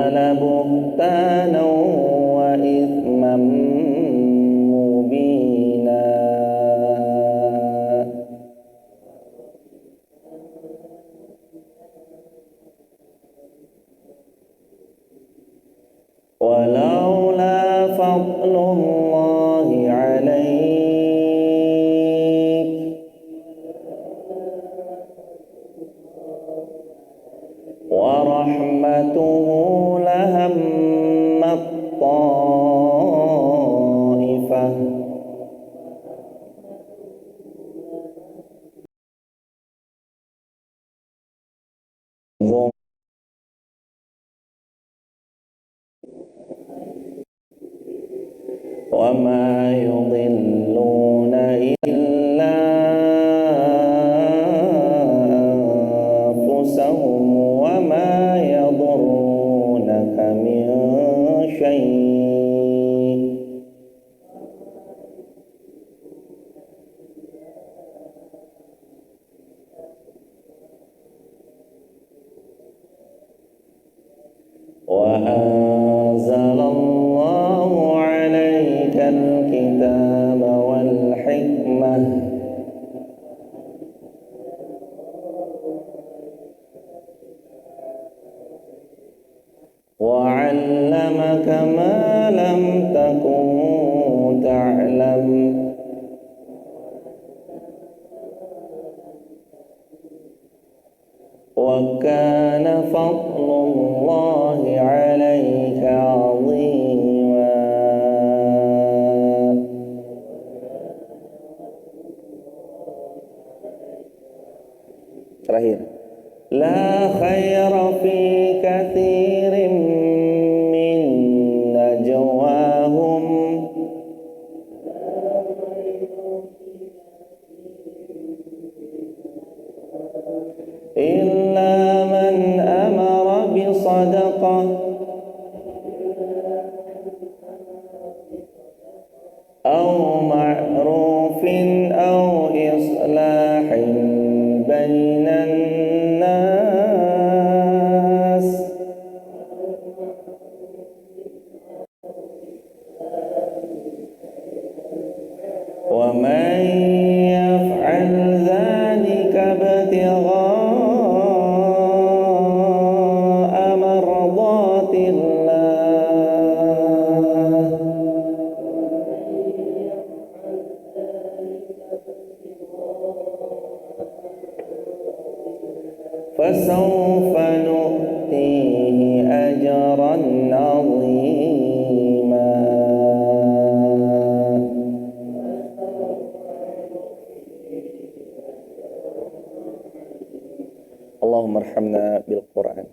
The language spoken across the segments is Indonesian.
لبهتانا وإثما مبينا ولولا فضل الله عليك ورحمته لهمت طائفة وما يضلون إلا أنفسهم وما يضرونك من شيء وأنزل الله عليك الكتاب والحكمة وعلمك ما لم تكن تعلم وكان فضل الله عليك عظيما. Terakhir, la khaira fi kathirin min najwahum illa man amara bi sadaqah aw ma'rufin aw islahin bainan nas wa man yaf'al dhalika ibtigha'a mardatillah fasawfa nu'tihi ajran 'azima. Allahumma arhamna bil Qur'an.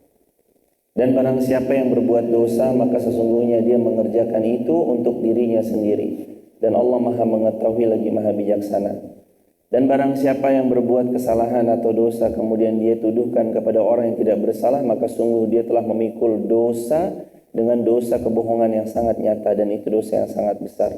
Dan barang siapa yang berbuat dosa maka sesungguhnya dia mengerjakan itu untuk dirinya sendiri dan Allah Maha mengetahui lagi Maha bijaksana. Dan barang siapa yang berbuat kesalahan atau dosa kemudian dia tuduhkan kepada orang yang tidak bersalah maka sungguh dia telah memikul dosa dengan dosa kebohongan yang sangat nyata dan itu dosa yang sangat besar.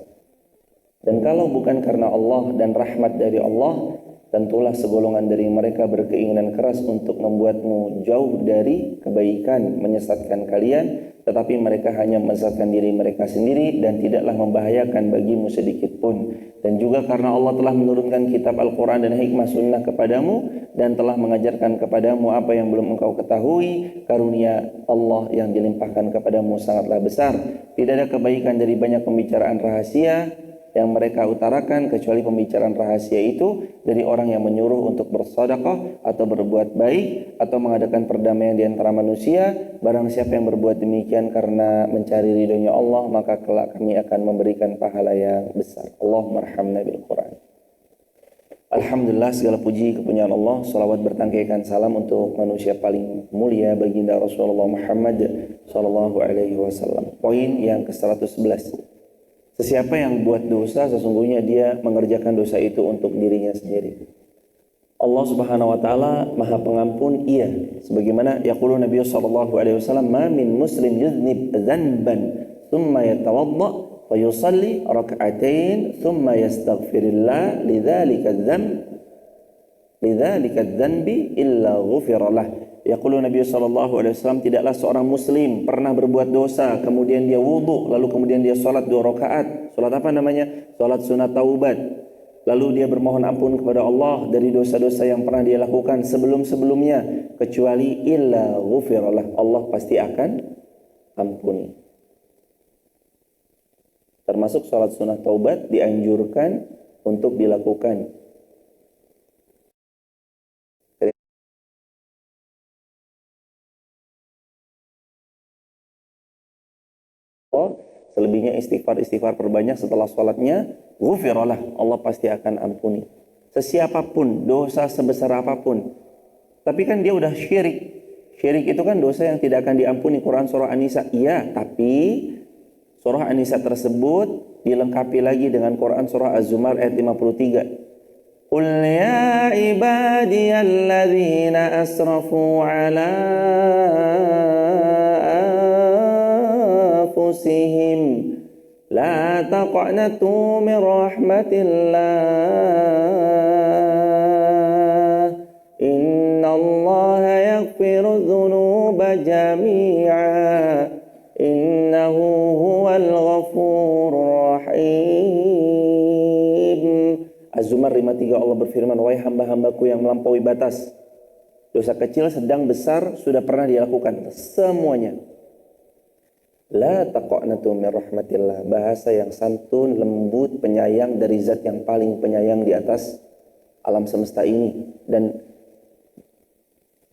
Dan kalau bukan karena Allah dan rahmat dari Allah, tentulah segolongan dari mereka berkeinginan keras untuk membuatmu jauh dari kebaikan, menyesatkan kalian, tetapi mereka hanya menyesatkan diri mereka sendiri dan tidaklah membahayakan bagimu sedikit pun. Dan juga karena Allah telah menurunkan kitab Al-Quran dan hikmah sunnah kepadamu dan telah mengajarkan kepadamu apa yang belum engkau ketahui, karunia Allah yang dilimpahkan kepadamu sangatlah besar. Tidak ada kebaikan dari banyak pembicaraan rahasia yang mereka utarakan kecuali pembicaraan rahasia itu dari orang yang menyuruh untuk bersedekah atau berbuat baik atau mengadakan perdamaian di antara manusia. Barang siapa yang berbuat demikian karena mencari ridhonya Allah maka kelak kami akan memberikan pahala yang besar. Allahumma arhamna bil Quran. Alhamdulillah, segala puji kepunyaan Allah, salawat bertangkaikan salam untuk manusia paling mulia baginda Rasulullah Muhammad sallallahu alaihi wasallam. Poin yang ke-111. Sesiapa yang buat dosa sesungguhnya dia mengerjakan dosa itu untuk dirinya sendiri. Allah Subhanahu wa taala Maha Pengampun, iya. Sebagaimana yaqulu Nabi sallallahu alaihi wasallam, "Ma min muslim yuznib dzanban thumma yatawadda wa yusalli rak'atain thumma yastaghfirillah lidzalika dzanbi illa ghufira lah." Yaqulu Nabi sallallahu alaihi wasallam, tidaklah seorang muslim pernah berbuat dosa kemudian dia wudu lalu kemudian dia salat 2 rakaat. Salat apa namanya? Salat sunat taubat. Lalu dia bermohon ampun kepada Allah dari dosa-dosa yang pernah dia lakukan sebelum-sebelumnya, kecuali illa ghufiralah, Allah pasti akan ampuni. Termasuk salat sunat taubat dianjurkan untuk dilakukan. Selebihnya istighfar perbanyak setelah sholatnya, ghufiralah, Allah pasti akan ampuni. Sesiapapun, dosa sebesar apapun. Tapi kan dia udah syirik. Syirik itu kan dosa yang tidak akan diampuni. Quran surah An-Nisa, iya, tapi surah An-Nisa tersebut dilengkapi lagi dengan Quran surah Az-Zumar ayat 53. Qul ya ibadiyalladzina asrafu ala anfusihim la taqnatu min rahmatillah innallaha yaghfiru dzunuba jami'a innahu huwal ghafurur rahim. Az-Zumar 53, Allah berfirman, wahai hamba-hambaku yang melampaui batas, dosa kecil, sedang, besar sudah pernah dilakukan semuanya. La taqnatu min rahmatillah, bahasa yang santun, lembut, penyayang dari zat yang paling penyayang di atas alam semesta ini, dan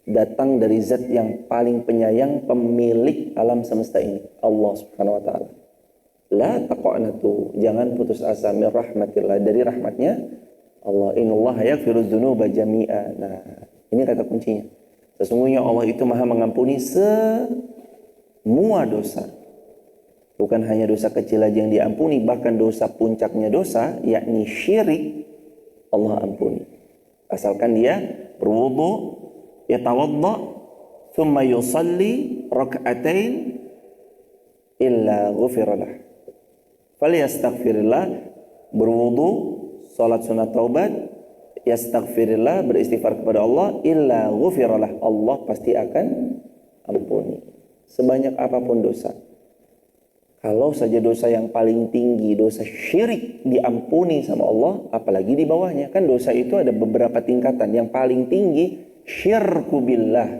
datang dari zat yang paling penyayang, pemilik alam semesta ini, Allah Subhanahu wa taala. La taqnatu, jangan putus asa, min rahmatillah, dari rahmatnya Allah. Innallaha yaghfiru dzunuba jami'a. Nah, ini kata kuncinya. Sesungguhnya Allah itu Maha mengampuni semua dosa. Bukan hanya dosa kecil aja yang diampuni, bahkan dosa puncaknya dosa, yakni syirik, Allah ampuni. Asalkan dia berwudu, yatawadda, thumma yusalli rak'atain, illa ghufiralah. Falyastaghfirillah, berwudu, salat sunat taubat, yastaghfirillah, beristighfar kepada Allah, illa ghufiralah, Allah pasti akan ampuni. Sebanyak apapun dosa. Kalau saja dosa yang paling tinggi, dosa syirik, diampuni sama Allah, apalagi di bawahnya. Kan dosa itu ada beberapa tingkatan. Yang paling tinggi, syirku billah.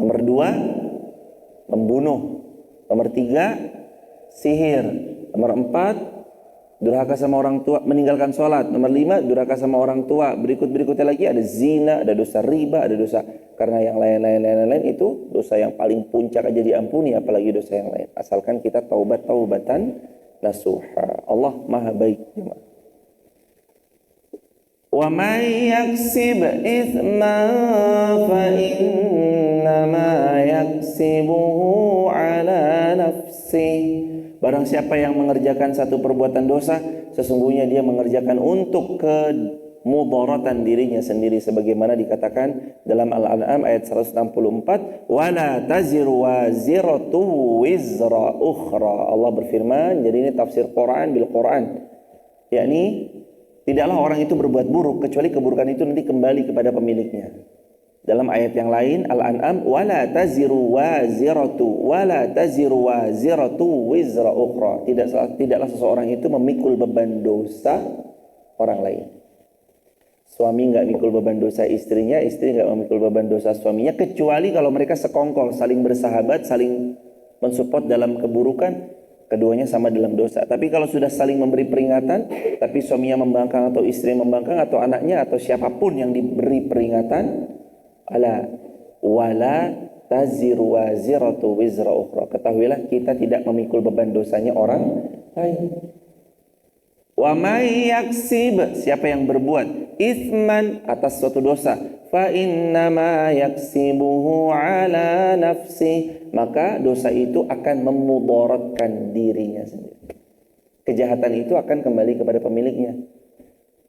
Nomor 2, membunuh. Nomor 3, sihir. Nomor 4, durhaka sama orang tua, meninggalkan sholat. Nomor 5, durhaka sama orang tua. Berikutnya lagi ada zina, ada dosa riba, ada dosa, karena yang lain-lain itu dosa yang paling puncak aja diampuni, apalagi dosa yang lain. Asalkan kita taubatan nasuha. Allah Maha baik. Wa may yaksib itsman fa innama yaksibuhu ala nafsihi. Barang siapa yang mengerjakan satu perbuatan dosa, sesungguhnya dia mengerjakan untuk kemudaratan dirinya sendiri, sebagaimana dikatakan dalam Al-An'am ayat 164, wala taziru waziratu wizra ukhra. Allah berfirman, jadi ini tafsir Quran bil Quran, yakni tidaklah orang itu berbuat buruk kecuali keburukan itu nanti kembali kepada pemiliknya. Dalam ayat yang lain Al-An'am, wala taziru waziratu wizra ukhra. Tidaklah seseorang itu memikul beban dosa orang lain. Suami enggak mikul beban dosa istrinya, istri enggak memikul beban dosa suaminya, kecuali kalau mereka sekongkol, saling bersahabat, saling mensupport dalam keburukan, keduanya sama dalam dosa. Tapi kalau sudah saling memberi peringatan, tapi suaminya membangkang atau istri membangkang atau anaknya atau siapapun yang diberi peringatan, wala taziru waziratu wizra ukhra. Ketahuilah kita tidak memikul beban dosanya orang lain. Wa may yaksib, siapa yang berbuat itsman, atas suatu dosa, fa innama yaksibuhu ala nafsi, maka dosa itu akan memudaratkan dirinya sendiri. Kejahatan itu akan kembali kepada pemiliknya.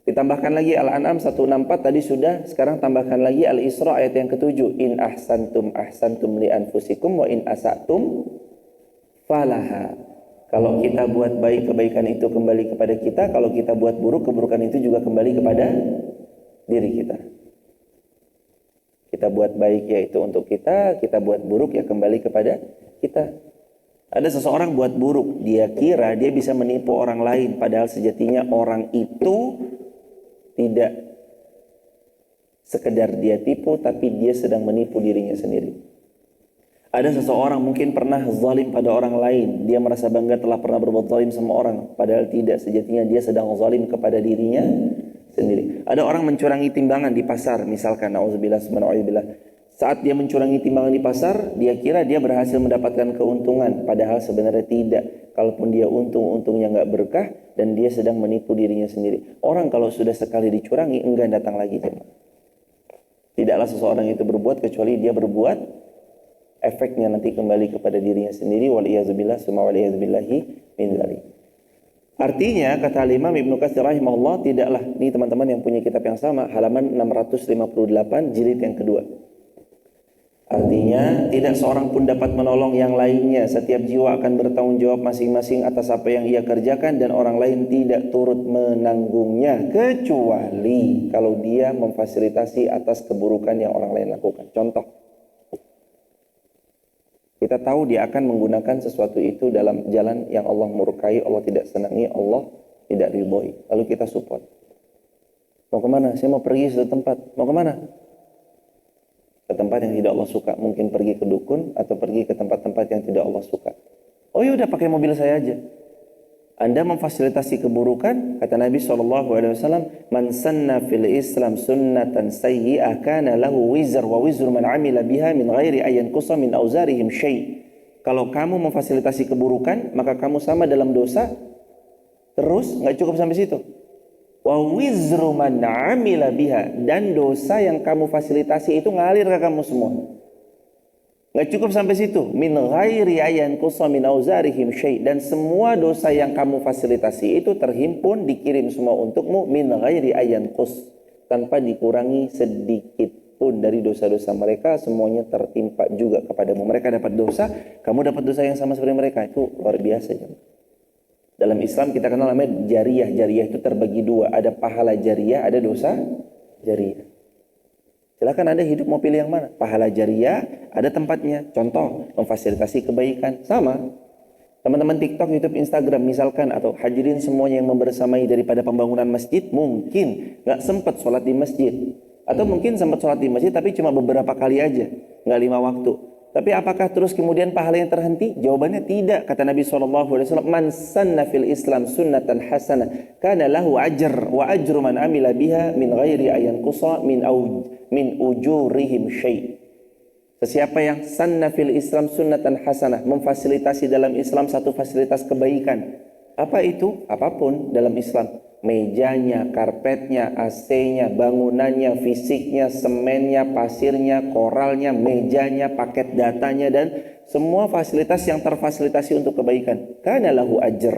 Ditambahkan lagi Al-An'am 164 tadi sudah, sekarang tambahkan lagi Al-Isra ayat yang ke-7. In ahsantum ahsantum li anfusikum wa in asatum falaha. Kalau kita buat baik, kebaikan itu kembali kepada kita. Kalau kita buat buruk, keburukan itu juga kembali kepada diri kita. Kita buat baik yaitu untuk kita buat buruk ya kembali kepada kita. Ada seseorang buat buruk, dia kira dia bisa menipu orang lain, padahal sejatinya orang itu tidak sekedar dia tipu, tapi dia sedang menipu dirinya sendiri. Ada seseorang mungkin pernah zalim pada orang lain, dia merasa bangga telah pernah berbuat zalim sama orang, padahal tidak, sejatinya dia sedang zalim kepada dirinya sendiri. Ada orang mencurangi timbangan di pasar, misalkan nauzubillah subhanallah. Saat dia mencurangi timbangan di pasar, dia kira dia berhasil mendapatkan keuntungan, padahal sebenarnya tidak. Kalaupun dia untungnya nggak berkah, dan dia sedang menipu dirinya sendiri. Orang kalau sudah sekali dicurangi, enggan datang lagi. Tidaklah seseorang itu berbuat kecuali dia berbuat, efeknya nanti kembali kepada dirinya sendiri. Waliyazubillah summa waliyazubillahi min dzalik. Artinya kata Imam Ibnu Katsir rahimahullah, tidaklah, ini teman-teman yang punya kitab yang sama, halaman 658 jilid yang kedua. Artinya tidak seorang pun dapat menolong yang lainnya. Setiap jiwa akan bertanggung jawab masing-masing atas apa yang ia kerjakan, dan orang lain tidak turut menanggungnya kecuali kalau dia memfasilitasi atas keburukan yang orang lain lakukan. Contoh, kita tahu dia akan menggunakan sesuatu itu dalam jalan yang Allah murkai, Allah tidak senangi, Allah tidak ridhoi. Lalu kita support. Mau kemana? Saya mau pergi ke tempat. Mau kemana? Ke tempat yang tidak Allah suka. Mungkin pergi ke dukun atau pergi ke tempat-tempat yang tidak Allah suka. Oh ya udah, pakai mobil saya aja. Anda memfasilitasi keburukan, kata Nabi SAW, man sanna fil Islam sunnatan sayyi'ah kana lahu wizr wa wizru man amila biha min ghairi ayyan qusa min auzarihim syai'. Kalau kamu memfasilitasi keburukan, maka kamu sama dalam dosa. Terus nggak cukup sampai situ. Wa wizru man amila biha, dan dosa yang kamu fasilitasi itu ngalir ke kamu semua. Nggak cukup sampai situ. Min ghairi ayyan qusa min auzarihim syai', dan semua dosa yang kamu fasilitasi itu terhimpun, dikirim semua untukmu, min ghairi ayyan qus, tanpa dikurangi sedikit pun dari dosa-dosa mereka, semuanya tertimpa juga kepadamu. Mereka dapat dosa, kamu dapat dosa yang sama seperti mereka. Itu luar biasa, jemaah. Dalam Islam kita kenal namanya jariyah. Jariyah itu terbagi dua. Ada pahala jariyah, ada dosa jariyah. Silakan Anda hidup mau pilih yang mana. Pahala jariyah ada tempatnya. Contoh, memfasilitasi kebaikan. Sama. Teman-teman TikTok, YouTube, Instagram misalkan, atau hadirin semuanya yang membersamai daripada pembangunan masjid, mungkin nggak sempat sholat di masjid. Atau mungkin sempat sholat di masjid tapi cuma beberapa kali aja. Nggak 5 waktu. Tapi apakah terus kemudian pahalanya terhenti? Jawabannya tidak. Kata Nabi SAW, man sanna fil Islam sunnatan hasanah kana lahu ajr wa ajru man amila biha min ghairi ayyan qusa min ujurihim syai'. Sesiapa yang sanna fil Islam sunnatan hasanah, memfasilitasi dalam Islam satu fasilitas kebaikan. Apa itu? Apapun dalam Islam. Mejanya, karpetnya, AC-nya, bangunannya, fisiknya, semennya, pasirnya, koralnya, mejanya, paket datanya, dan semua fasilitas yang terfasilitasi untuk kebaikan. Kana lahu ajr.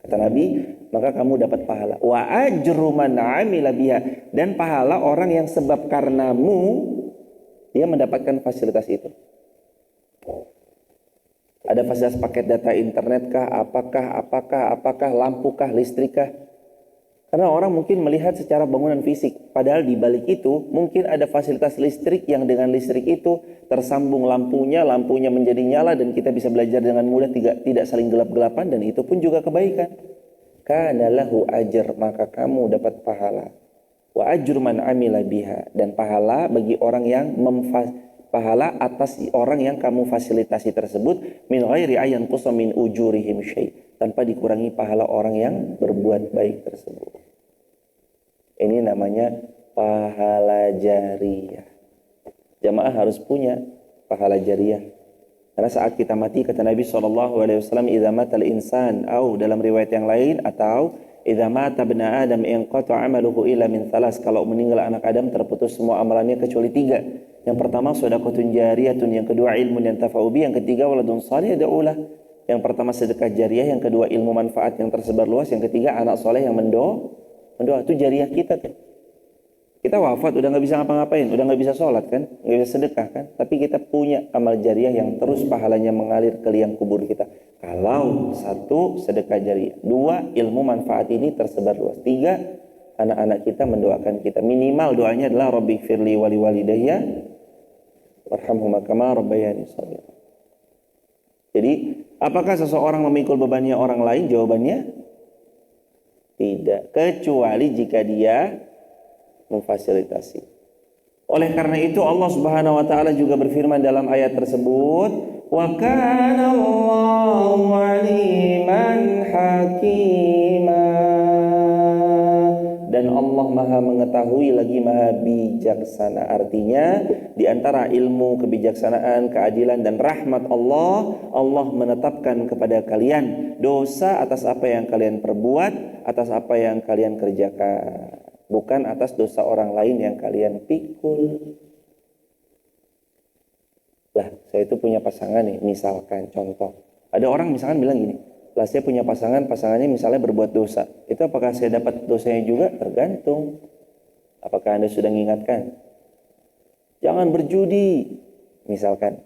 Kata Nabi, maka kamu dapat pahala. Wa ajru man amila biha, dan pahala orang yang sebab karenamu dia mendapatkan fasilitas itu. Ada fasilitas paket data internet kah, apakah, lampu kah, listrik kah? Karena orang mungkin melihat secara bangunan fisik, padahal di balik itu mungkin ada fasilitas listrik yang dengan listrik itu tersambung lampunya menjadi nyala dan kita bisa belajar dengan mudah, tidak saling gelap-gelapan, dan itu pun juga kebaikan. Kana lahu ajr, maka kamu dapat pahala. Wa ajru man amila biha, dan pahala bagi orang yang pahala atas orang yang kamu fasilitasi tersebut, min ghairi ayyan qusa min ujurihim syai', tanpa dikurangi pahala orang yang berbuat baik tersebut. Ini namanya pahala jariyah. Jamaah harus punya pahala jariyah. Karena saat kita mati, kata Nabi SAW, idza matal insan, atau dalam riwayat yang lain, atau idza mata ibnu Adam inqata 'amaluhu illa min thalas, kalau meninggal anak Adam terputus semua amalannya kecuali 3. Yang pertama sedekahun jariyatun, yang kedua ilmun yantafa'u bi, yang ketiga waladun salih yad'ulah. Yang pertama sedekah jariyah, yang kedua ilmu manfaat yang tersebar luas, yang ketiga anak soleh yang mendoa. Itu jariyah kita tuh. Kita wafat udah nggak bisa ngapa-ngapain, udah nggak bisa sholat kan, nggak bisa sedekah kan, tapi kita punya amal jariyah yang terus pahalanya mengalir ke liang kubur kita. Kalau 1, sedekah jariyah, 2, ilmu manfaat ini tersebar luas, 3, anak-anak kita mendoakan kita. Minimal doanya adalah Rabbi firli wali walidayya warhamhuma kama rabbayani shaghira. Jadi, apakah seseorang memikul bebannya orang lain? Jawabannya tidak, kecuali jika dia memfasilitasi. Oleh karena itu Allah Subhanahu wa taala juga berfirman dalam ayat tersebut, wa kana Allahu aliman hakima. Dan Allah Maha mengetahui lagi Maha bijaksana. Artinya di antara ilmu, kebijaksanaan, keadilan dan rahmat Allah, Allah menetapkan kepada kalian dosa atas apa yang kalian perbuat, atas apa yang kalian kerjakan, bukan atas dosa orang lain yang kalian pikul. Lah, saya itu punya pasangan nih, misalkan contoh. Ada orang misalkan bilang gini, lah saya punya pasangan, pasangannya misalnya berbuat dosa. Itu apakah saya dapat dosanya juga? Tergantung. Apakah Anda sudah mengingatkan? Jangan berjudi, misalkan.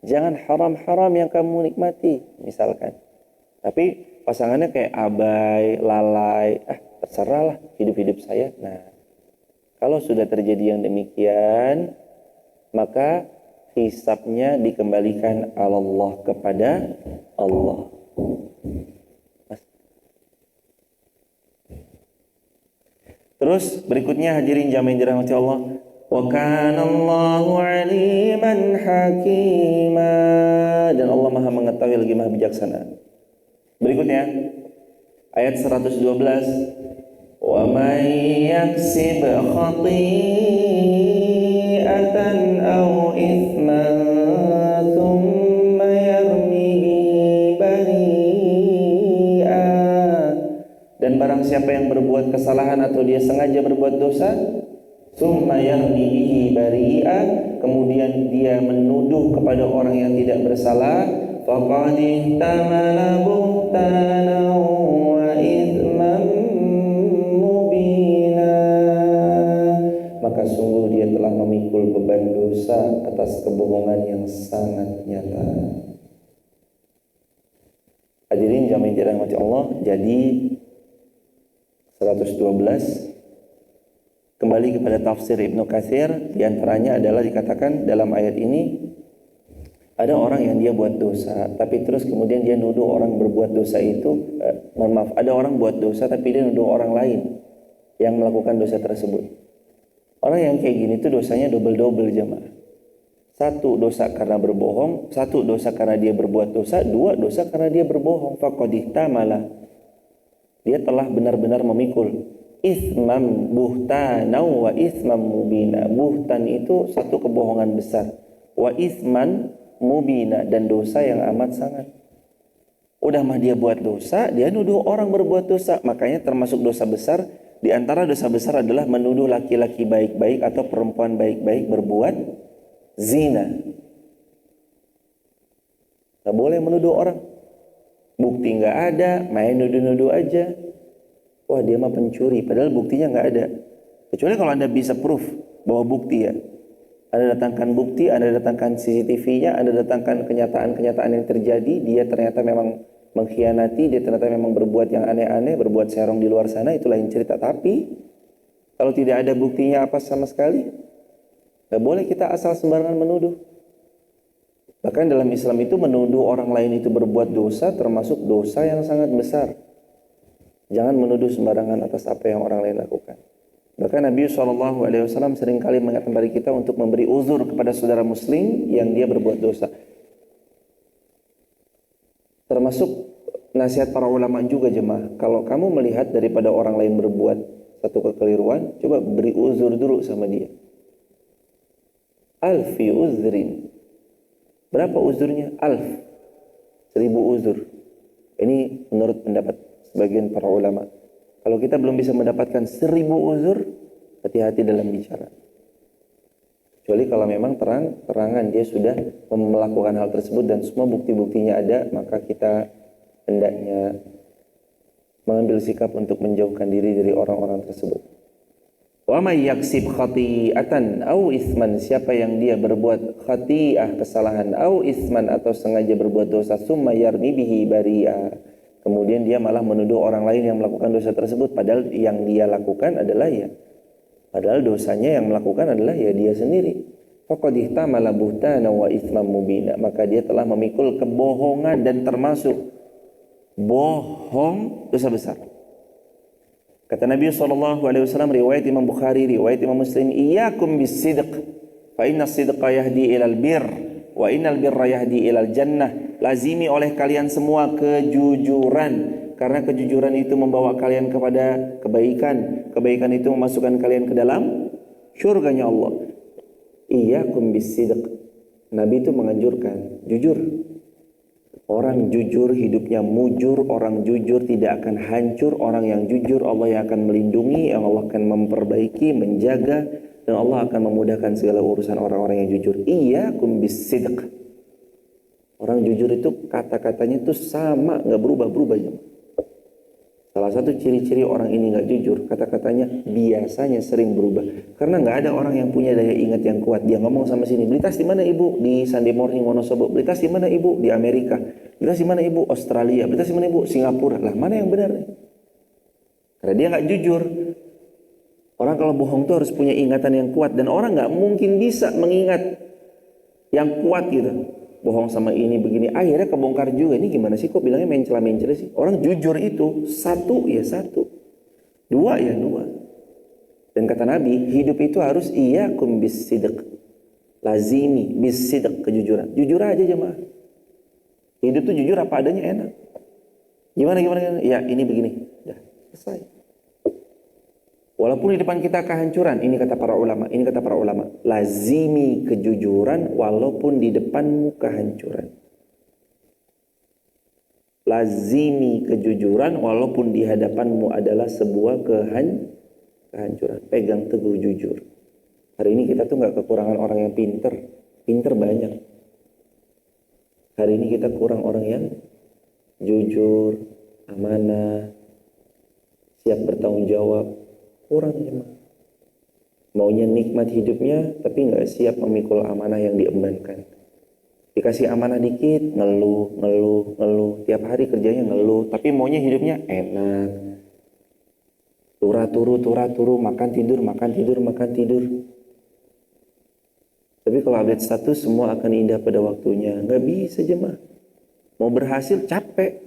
Jangan haram-haram yang kamu nikmati, misalkan. Tapi pasangannya kayak abai, lalai, terserahlah hidup-hidup saya. Nah, kalau sudah terjadi yang demikian, maka hisabnya dikembalikan Allah kepada Allah. Terus berikutnya hadirin jamaah yang dirahmati Allah, wa kana Allahu aliman hakima, dan Allah Maha mengetahui lagi Maha bijaksana. Berikutnya ayat 112, wa may yaksib khati'atan aw ithman thumma yarmihi bari'a, dan barang siapa yang berbuat kesalahan atau dia sengaja berbuat dosa, thumma yarmihi bari'a, kemudian dia menuduh kepada orang yang tidak bersalah, faqad ihtamala buhtanan wa ithman mubina, maka sungguh dia telah memikul beban dosa atas kebohongan yang sangat nyata. Hadirin jamaah yang dirahmati Allah, jadi 112 kembali kepada tafsir Ibnu Katsir, di antaranya adalah dikatakan dalam ayat ini ada orang yang dia buat dosa, tapi terus kemudian dia nuduh orang berbuat dosa itu, ada orang buat dosa tapi dia nuduh orang lain yang melakukan dosa tersebut. Orang yang kayak gini tuh dosanya double-double jemaah. Satu dosa karena berbohong, satu dosa karena dia berbuat dosa, dua dosa karena dia berbohong. Faqad ihtamala, dia telah benar-benar memikul itsman buhtanan wa itsman mubina. Buhtan itu satu kebohongan besar, wa itsman mubina, dan dosa yang amat sangat. Udah mah dia buat dosa, dia nuduh orang berbuat dosa. Makanya termasuk dosa besar, di antara dosa besar adalah menuduh laki-laki baik-baik atau perempuan baik-baik berbuat zina. Gak boleh menuduh orang, bukti gak ada, main nuduh-nuduh aja. Wah, dia mah pencuri, padahal buktinya gak ada. Kecuali kalau Anda bisa proof bahwa bukti ya, Anda datangkan bukti, Anda datangkan CCTV-nya, Anda datangkan kenyataan-kenyataan yang terjadi, dia ternyata memang mengkhianati, dia ternyata memang berbuat yang aneh-aneh, berbuat serong di luar sana, itu lain cerita. Tapi kalau tidak ada buktinya apa sama sekali, gak boleh kita asal sembarangan menuduh. Bahkan dalam Islam itu menuduh orang lain itu berbuat dosa termasuk dosa yang sangat besar. Jangan menuduh sembarangan atas apa yang orang lain lakukan. Bahkan Nabi SAW seringkali mengingatkan kepada kita untuk memberi uzur kepada saudara muslim yang dia berbuat dosa. Termasuk nasihat para ulama juga jemaah. Kalau kamu melihat daripada orang lain berbuat satu kekeliruan, coba beri uzur dulu sama dia. Alfi uzrin. Berapa uzurnya? 1000 uzur. Ini menurut pendapat sebagian para ulama. Kalau kita belum bisa mendapatkan 1000 uzur, hati-hati dalam bicara. Kecuali kalau memang terang-terangan dia sudah melakukan hal tersebut dan semua bukti-buktinya ada, maka kita hendaknya mengambil sikap untuk menjauhkan diri dari orang-orang tersebut. Wa may yaksib khati'atan aw isman, siapa yang dia berbuat khati'ah, kesalahan, aw isman, atau sengaja berbuat dosa, summa yarmi bihi bari'a, kemudian dia malah menuduh orang lain yang melakukan dosa tersebut, padahal yang dia lakukan adalah dosanya yang melakukan adalah ya dia sendiri. faqad ihtamala buhtana wa itsman mubina, maka dia telah memikul kebohongan dan termasuk bohong dosa besar. Kata Nabi SAW, riwayat Imam Bukhari, riwayat Imam Muslim, iyyakum bis-sidq fa inna as-sidqa yahdi ilal birr wa innal birra yahdi ilal jannah. Lazimi oleh kalian semua kejujuran, karena kejujuran itu membawa kalian kepada kebaikan, kebaikan itu memasukkan kalian ke dalam syurganya Allah. Iyyakum bis-sidq. Nabi itu menganjurkan jujur. Orang jujur hidupnya mujur, orang jujur tidak akan hancur, orang yang jujur Allah yang akan melindungi, yang Allah akan memperbaiki, menjaga, dan Allah akan memudahkan segala urusan orang-orang yang jujur. Iyyakum bis-sidq. Orang jujur itu kata-katanya itu sama, nggak berubah-berubah ya. Salah satu ciri-ciri orang ini nggak jujur, kata-katanya biasanya sering berubah. Karena nggak ada orang yang punya daya ingat yang kuat. Dia ngomong sama sini, beli tas di mana ibu? Di Sunday Morning Wonosobo. Beli tas di mana ibu? Di Amerika. Beli tas di mana ibu? Australia. Beli tas di mana ibu? Singapura. Lah mana yang benar? Karena dia nggak jujur. Orang kalau bohong tuh harus punya ingatan yang kuat, dan orang nggak mungkin bisa mengingat yang kuat gitu. Bohong sama ini begini, akhirnya kebongkar juga. Ini gimana sih, kok bilangnya mencela-mencela sih? Orang jujur itu satu ya satu, dua ya dua. Dan kata Nabi, hidup itu harus iyyakum bis-sidq. Lazimi bis-sidq, kejujuran. Jujur aja jemaah. Hidup tuh jujur apa adanya enak. Gimana? Ya ini begini. Dah, selesai. Walaupun di depan kita kehancuran, ini kata para ulama, lazimi kejujuran walaupun di depanmu kehancuran. Lazimi kejujuran walaupun di hadapanmu adalah sebuah kehancuran. Pegang teguh jujur. Hari ini kita tuh nggak kekurangan orang yang pinter banyak. Hari ini kita kurang orang yang jujur, amanah, siap bertanggung jawab. Kurang jemaah. Maunya nikmat hidupnya tapi nggak siap memikul amanah yang diembankan. Dikasih amanah dikit ngeluh, tiap hari kerjanya ngeluh, tapi maunya hidupnya enak. Turah turu, makan tidur. Tapi kalau update status semua akan indah pada waktunya. Nggak bisa jemaah. Mau berhasil capek.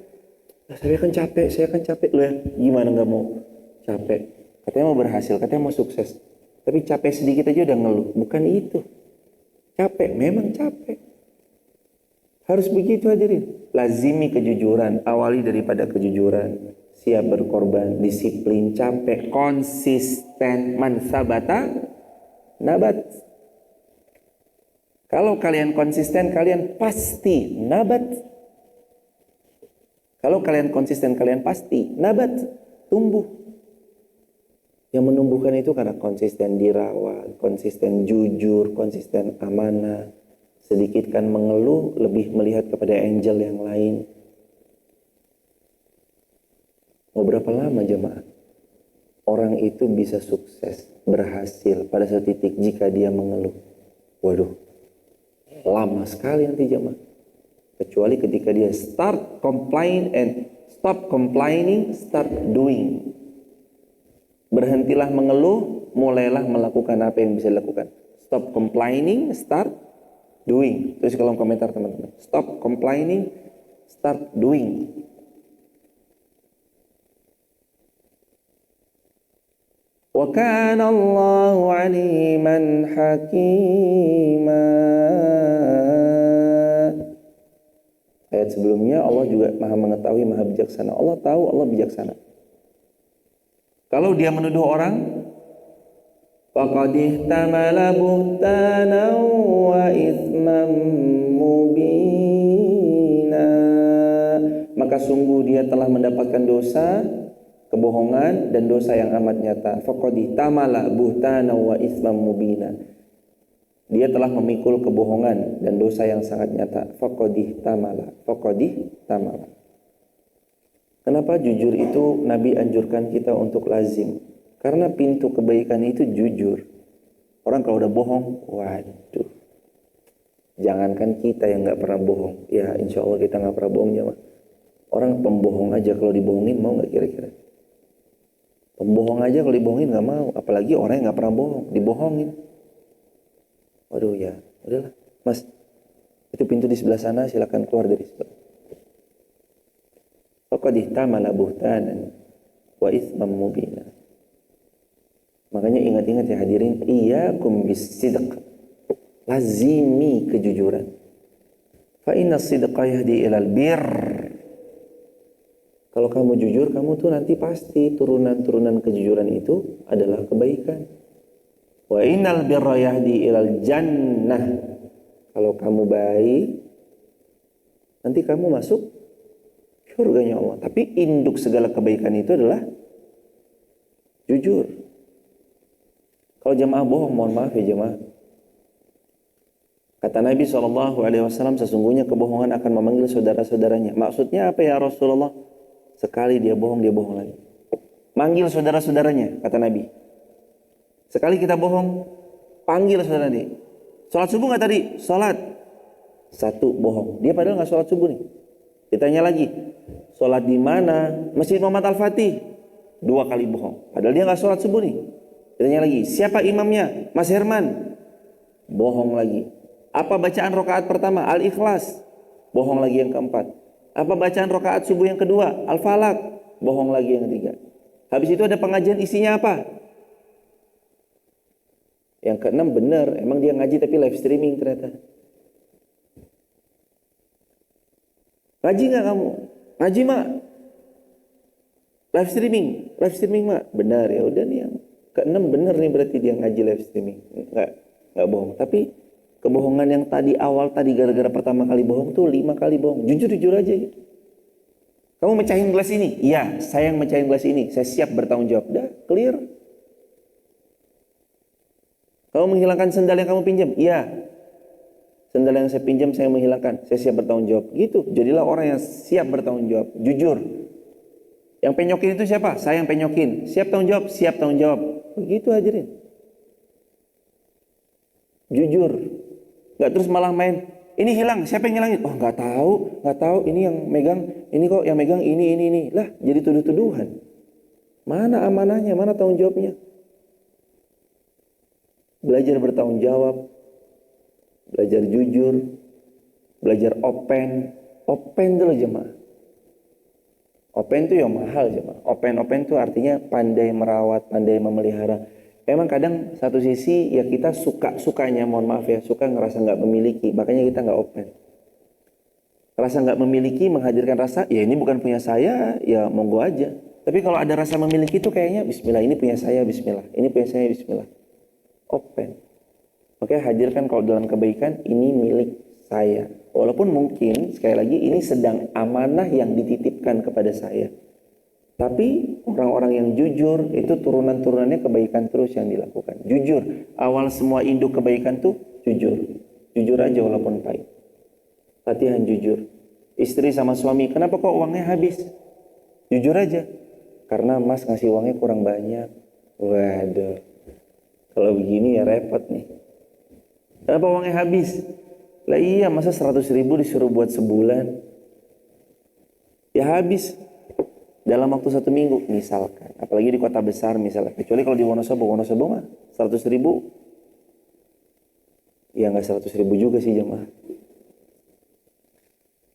Saya kan capek loh ya. Gimana nggak mau capek? Katanya mau berhasil, katanya mau sukses. Tapi capek sedikit aja udah ngeluh. Bukan itu. Capek, memang capek. Harus begitu hadirin. Lazimi kejujuran, awali daripada kejujuran. Siap berkorban, disiplin, capek, konsisten. Man sabata nabat. Kalau kalian konsisten, kalian pasti nabat. Kalau kalian konsisten, kalian pasti nabat, tumbuh. Yang menumbuhkan itu karena konsisten dirawat, konsisten jujur, konsisten amanah. Sedikit kan mengeluh, lebih melihat kepada angel yang lain. Mau berapa lama jemaah? Orang itu bisa sukses, berhasil pada satu titik jika dia mengeluh. Waduh, lama sekali nanti jemaah. Kecuali ketika dia start complain and stop complaining, start doing. Berhentilah mengeluh, mulailah melakukan apa yang bisa dilakukan. Stop complaining, start doing. Terus kolom komentar teman-teman. Stop complaining, start doing. Wa kana Allahu aliman hakima. Ayat sebelumnya Allah juga maha mengetahui, maha bijaksana. Allah tahu, Allah bijaksana. Kalau dia menuduh orang, faqad ihtamala buhtanan wa itsman mubina, maka sungguh dia telah mendapatkan dosa, kebohongan dan dosa yang amat nyata. Faqad ihtamala buhtanan wa itsman mubina. Dia telah memikul kebohongan dan dosa yang sangat nyata. Faqad ihtamala. Kenapa jujur itu Nabi anjurkan kita untuk lazim? Karena pintu kebaikan itu jujur. Orang kalau udah bohong, waduh. Jangankan kita yang gak pernah bohong. Ya insya Allah kita gak pernah bohong ya. Orang pembohong aja kalau dibohongin mau gak kira-kira? Pembohong aja kalau dibohongin gak mau. Apalagi orang yang gak pernah bohong, dibohongin. Waduh ya, udahlah mas, itu pintu di sebelah sana, silakan keluar dari sebelah. Faqad ihtamala buhtanan wa itsman mubina. Makanya ingat-ingat ya hadirin, iyyakum bis-sidq. Lazimi kejujuran. Fa inna sidqa yahdi ilal bir. Kalau kamu jujur, kamu tuh nanti pasti turunan-turunan kejujuran itu adalah kebaikan. Wa innal birra yahdi ilal jannah. Kalau kamu baik, nanti kamu masuk surganya Allah. Tapi induk segala kebaikan itu adalah jujur. Kalau jemaah bohong, mohon maaf ya jemaah. Kata Nabi SAW, sesungguhnya kebohongan akan memanggil saudara-saudaranya. Maksudnya apa ya Rasulullah? Sekali dia bohong lagi. Manggil saudara-saudaranya, kata Nabi. Sekali kita bohong, panggil saudara dia. Sholat subuh nggak tadi? Sholat. Satu bohong. Dia padahal nggak sholat subuh nih. Ditanya lagi, sholat di mana? Masjid Muhammad Al-Fatih. 2 kali bohong. Padahal dia nggak sholat subuh nih. Ditanya lagi, siapa imamnya? Mas Herman. Bohong lagi. Apa bacaan rakaat pertama? Al-Ikhlas. Bohong lagi yang keempat. Apa bacaan rakaat subuh yang kedua? Al-Falaq. Bohong lagi yang ketiga. Habis itu ada pengajian, isinya apa? Yang keenam benar, emang dia ngaji tapi live streaming ternyata. Ngaji nggak kamu? Ngaji mak. Live streaming mak. Benar ya udah nih yang keenam benar nih berarti dia ngaji live streaming. Nggak bohong. Tapi kebohongan yang tadi awal tadi gara-gara pertama kali bohong tuh 5 kali bohong. Jujur aja gitu. Kamu mecahin gelas ini? Iya, saya yang mecahin gelas ini. Saya siap bertanggung jawab. Dah, clear. Kamu menghilangkan sendal yang kamu pinjam? Iya. Sendal yang saya pinjam saya menghilangkan. Saya siap bertanggung jawab. Gitu. Jadilah orang yang siap bertanggung jawab. Jujur. Yang penyokin itu siapa? Saya yang penyokin. Siap tanggung jawab? Siap tanggung jawab. Begitu hadirin. Jujur. Nggak terus malah main, ini hilang, siapa yang ngilangin? Oh nggak tahu, ini yang megang, ini kok yang megang ini. Lah jadi tuduh-tuduhan. Mana amanahnya, mana tanggung jawabnya? Belajar bertanggung jawab, belajar jujur, belajar open dulu jemaah. Open itu ya mahal jemaah. Open itu artinya pandai merawat, pandai memelihara. Memang kadang satu sisi ya kita sukanya, mohon maaf ya, suka ngerasa nggak memiliki, makanya kita nggak open. Rasa nggak memiliki menghadirkan rasa, ya ini bukan punya saya, ya monggo aja. Tapi kalau ada rasa memiliki itu kayaknya Bismillah, ini punya saya, Bismillah, ini punya saya, Bismillah. Open. Oke, hadirkan kalau dalam kebaikan ini milik saya. Walaupun mungkin sekali lagi ini sedang amanah yang dititipkan kepada saya. Tapi orang-orang yang jujur itu turunan-turunannya kebaikan terus yang dilakukan. Jujur, awal semua induk kebaikan tuh jujur. Jujur aja walaupun pahit. Latihan jujur. Istri sama suami, kenapa kok uangnya habis? Jujur aja. Karena mas ngasih uangnya kurang banyak. Waduh. Kalau begini ya repot nih. Kenapa uangnya habis? Lah iya, masa 100.000 disuruh buat sebulan? Ya habis. Dalam waktu 1 minggu misalkan, apalagi di kota besar misalkan, kecuali kalau di Wonosobo mah 100.000 ya nggak 100.000 juga sih jemaah.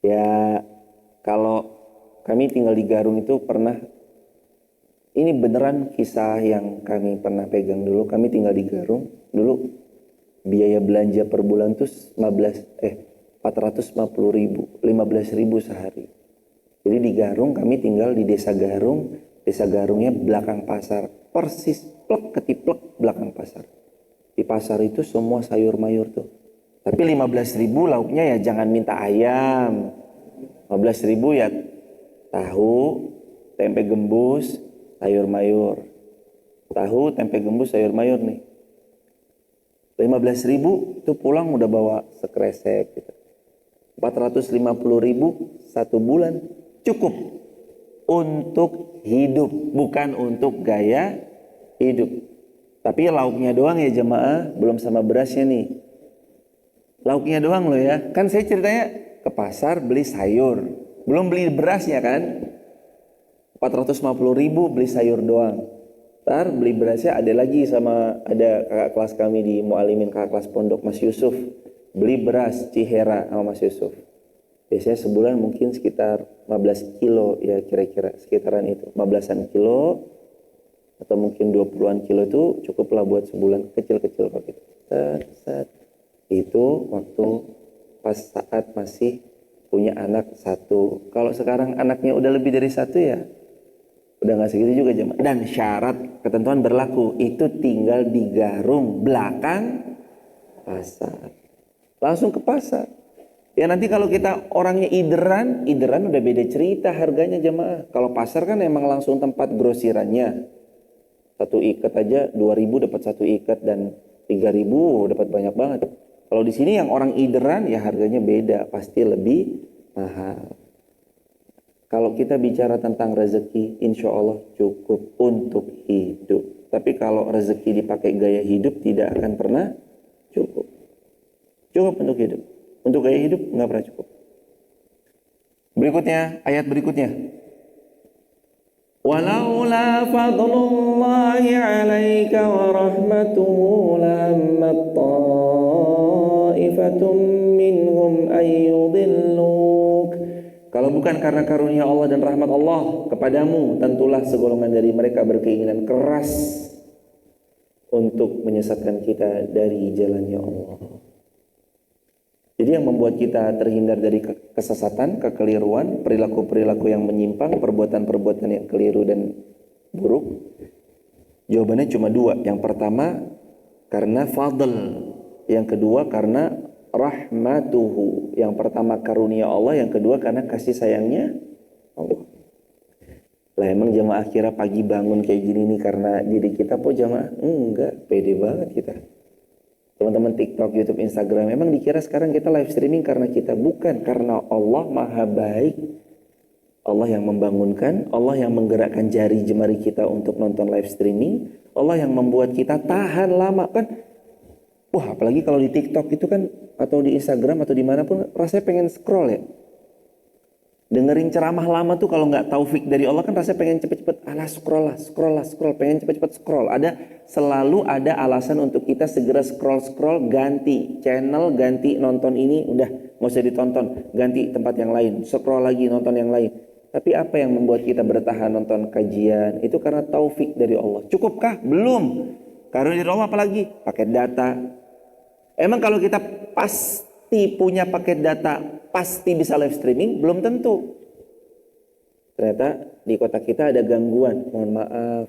Ya kalau kami tinggal di Garung itu pernah, ini beneran kisah yang kami pernah pegang dulu. Kami tinggal di Garung dulu, biaya belanja per bulan tuh 450.000, 15.000 sehari. Jadi di Garung, kami tinggal di desa Garung. Desa Garungnya belakang pasar. Persis plek ketiplek belakang pasar. Di pasar itu semua sayur mayur tuh. Tapi 15.000 lauknya ya jangan minta ayam. 15.000 ya tahu, tempe gembus, sayur mayur. Tahu, tempe gembus, sayur mayur nih. 15.000 itu pulang udah bawa sekresek gitu. 450.000 1 bulan. Cukup untuk hidup, bukan untuk gaya hidup. Tapi lauknya doang ya jemaah, belum sama berasnya nih. Lauknya doang loh ya. Kan saya ceritanya ke pasar beli sayur, belum beli berasnya kan. 450.000 beli sayur doang. Ntar beli berasnya ada lagi sama ada kakak kelas kami di Mualimin, kakak kelas pondok Mas Yusuf. Beli beras Cihera sama Mas Yusuf. Biasanya sebulan mungkin sekitar 15 kilo ya kira-kira sekitaran itu. 15-an kilo atau mungkin 20-an kilo itu cukuplah buat sebulan, kecil-kecil paket. Itu waktu pas saat masih punya anak satu. Kalau sekarang anaknya udah lebih dari satu ya udah nggak segitu juga jemaah. Dan syarat ketentuan berlaku itu tinggal di Garung belakang pasar. Langsung ke pasar. Ya nanti kalau kita orangnya ideran udah beda cerita harganya jemaah. Kalau pasar kan emang langsung tempat grosirannya. Satu ikat aja 2.000 dapat satu ikat dan 3.000 dapat banyak banget. Kalau di sini yang orang ideran ya harganya beda, pasti lebih mahal. Kalau kita bicara tentang rezeki, insya Allah cukup untuk hidup. Tapi kalau rezeki dipakai gaya hidup tidak akan pernah cukup. Cukup untuk hidup. Untuk gaya hidup nggak pernah cukup. Berikutnya, ayat berikutnya. Walaula fadlullahi 'alaika wa rahmatuhu lammat ta'ifatum minhum ayyudilluk. Kalau bukan karena karunia Allah dan rahmat Allah kepadamu, tentulah segolongan dari mereka berkeinginan keras untuk menyesatkan kita dari jalannya Allah. Jadi yang membuat kita terhindar dari kesesatan, kekeliruan, perilaku-perilaku yang menyimpang, perbuatan-perbuatan yang keliru dan buruk, jawabannya cuma dua. Yang pertama karena fadl, yang kedua karena rahmatuhu. Yang pertama karunia Allah, yang kedua karena kasih sayangnya Allah. Lah emang jamaah kira pagi bangun kayak gini nih karena diri kita po jamaah? Enggak, pede banget kita. Teman-teman TikTok, YouTube, Instagram, memang dikira sekarang kita live streaming karena kita, bukan, karena Allah maha baik. Allah yang membangunkan, Allah yang menggerakkan jari jemari kita untuk nonton live streaming, Allah yang membuat kita tahan lama kan. Wah, apalagi kalau di TikTok itu kan, atau di Instagram atau dimanapun, rasanya pengen scroll ya. Dengerin ceramah lama tuh kalau nggak taufik dari Allah kan rasanya pengen cepet-cepet scroll, pengen cepet-cepet scroll. Selalu ada alasan untuk kita segera scroll, ganti channel, ganti nonton ini, udah nggak usah ditonton, ganti tempat yang lain, scroll lagi nonton yang lain. Tapi apa yang membuat kita bertahan nonton kajian? Itu karena taufik dari Allah. Cukupkah? Belum. Karunia dari Allah apalagi? Paket data. Emang kalau kita pasti punya paket data, pasti bisa live streaming? Belum tentu. Ternyata di kota kita ada gangguan. Mohon maaf,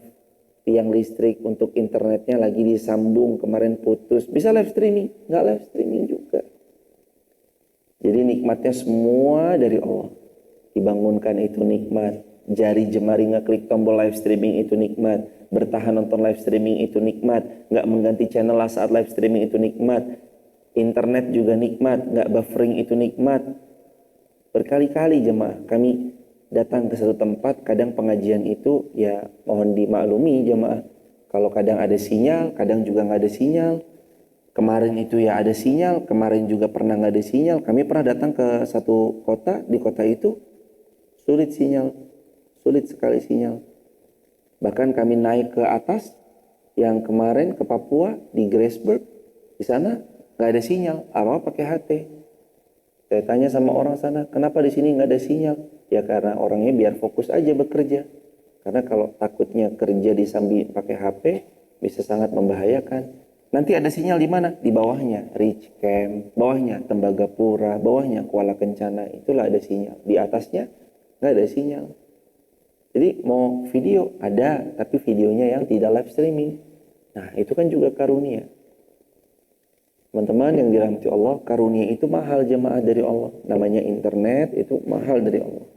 tiang listrik untuk internetnya lagi disambung, kemarin putus. Bisa live streaming? Nggak live streaming juga. Jadi nikmatnya semua dari Allah. Dibangunkan itu nikmat. Jari jemari ngeklik tombol live streaming itu nikmat. Bertahan nonton live streaming itu nikmat. Nggak mengganti channel lah saat live streaming itu nikmat. Internet juga nikmat, nggak buffering itu nikmat. Berkali-kali jemaah kami datang ke satu tempat, kadang pengajian itu ya mohon dimaklumi jemaah. Kalau kadang ada sinyal, kadang juga nggak ada sinyal. Kemarin itu ya ada sinyal, kemarin juga pernah nggak ada sinyal. Kami pernah datang ke satu kota, di kota itu sulit sinyal, sulit sekali sinyal. Bahkan kami naik ke atas, yang kemarin ke Papua di Graceberg, di sana nggak ada sinyal, apa pakai HT. Saya tanya sama orang sana, kenapa di sini nggak ada sinyal? Ya karena orangnya biar fokus aja bekerja. Karena kalau takutnya kerja disambi pakai HP, bisa sangat membahayakan. Nanti ada sinyal di mana? Di bawahnya Rich Camp, bawahnya Tembagapura, bawahnya Kuala Kencana, itulah ada sinyal. Di atasnya nggak ada sinyal. Jadi mau video ada, tapi videonya yang tidak live streaming. Nah itu kan juga karunia. Teman-teman yang dirahmati Allah, karunia itu mahal jemaah dari Allah. Namanya internet itu mahal dari Allah.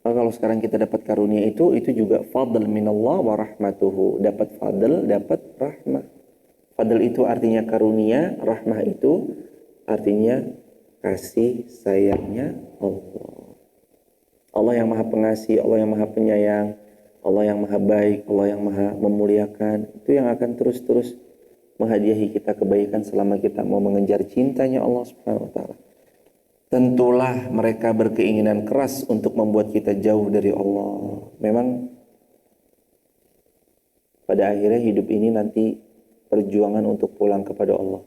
Maka kalau sekarang kita dapat karunia itu juga fadl minallah wa rahmatuhu. Dapat fadl, dapat rahmah. Fadl itu artinya karunia, rahmah itu artinya kasih sayangnya Allah. Allah yang maha pengasih, Allah yang maha penyayang, Allah yang maha baik, Allah yang maha memuliakan. Itu yang akan terus-terus menghadiahi kita kebaikan selama kita mau mengejar cintanya Allah Subhanahu wa taala. Tentulah mereka berkeinginan keras untuk membuat kita jauh dari Allah. Memang pada akhirnya hidup ini nanti perjuangan untuk pulang kepada Allah.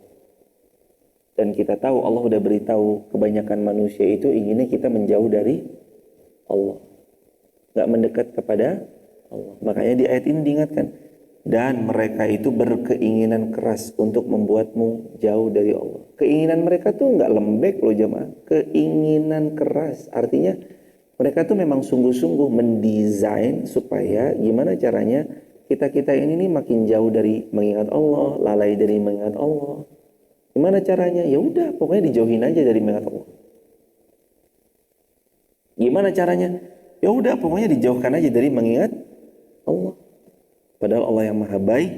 Dan kita tahu Allah udah beritahu kebanyakan manusia itu inginnya kita menjauh dari Allah, gak mendekat kepada Allah. Makanya di ayat ini diingatkan, dan mereka itu berkeinginan keras untuk membuatmu jauh dari Allah. Keinginan mereka tuh gak lembek loh jemaah, keinginan keras. Artinya mereka tuh memang sungguh-sungguh mendesain supaya gimana caranya kita ini nih makin jauh dari mengingat Allah, lalai dari mengingat Allah. Gimana caranya? Ya udah, pokoknya dijauhin aja dari mengingat Allah. Gimana caranya? Ya udah, pokoknya dijauhkan aja dari mengingat Allah. Padahal Allah yang maha baik,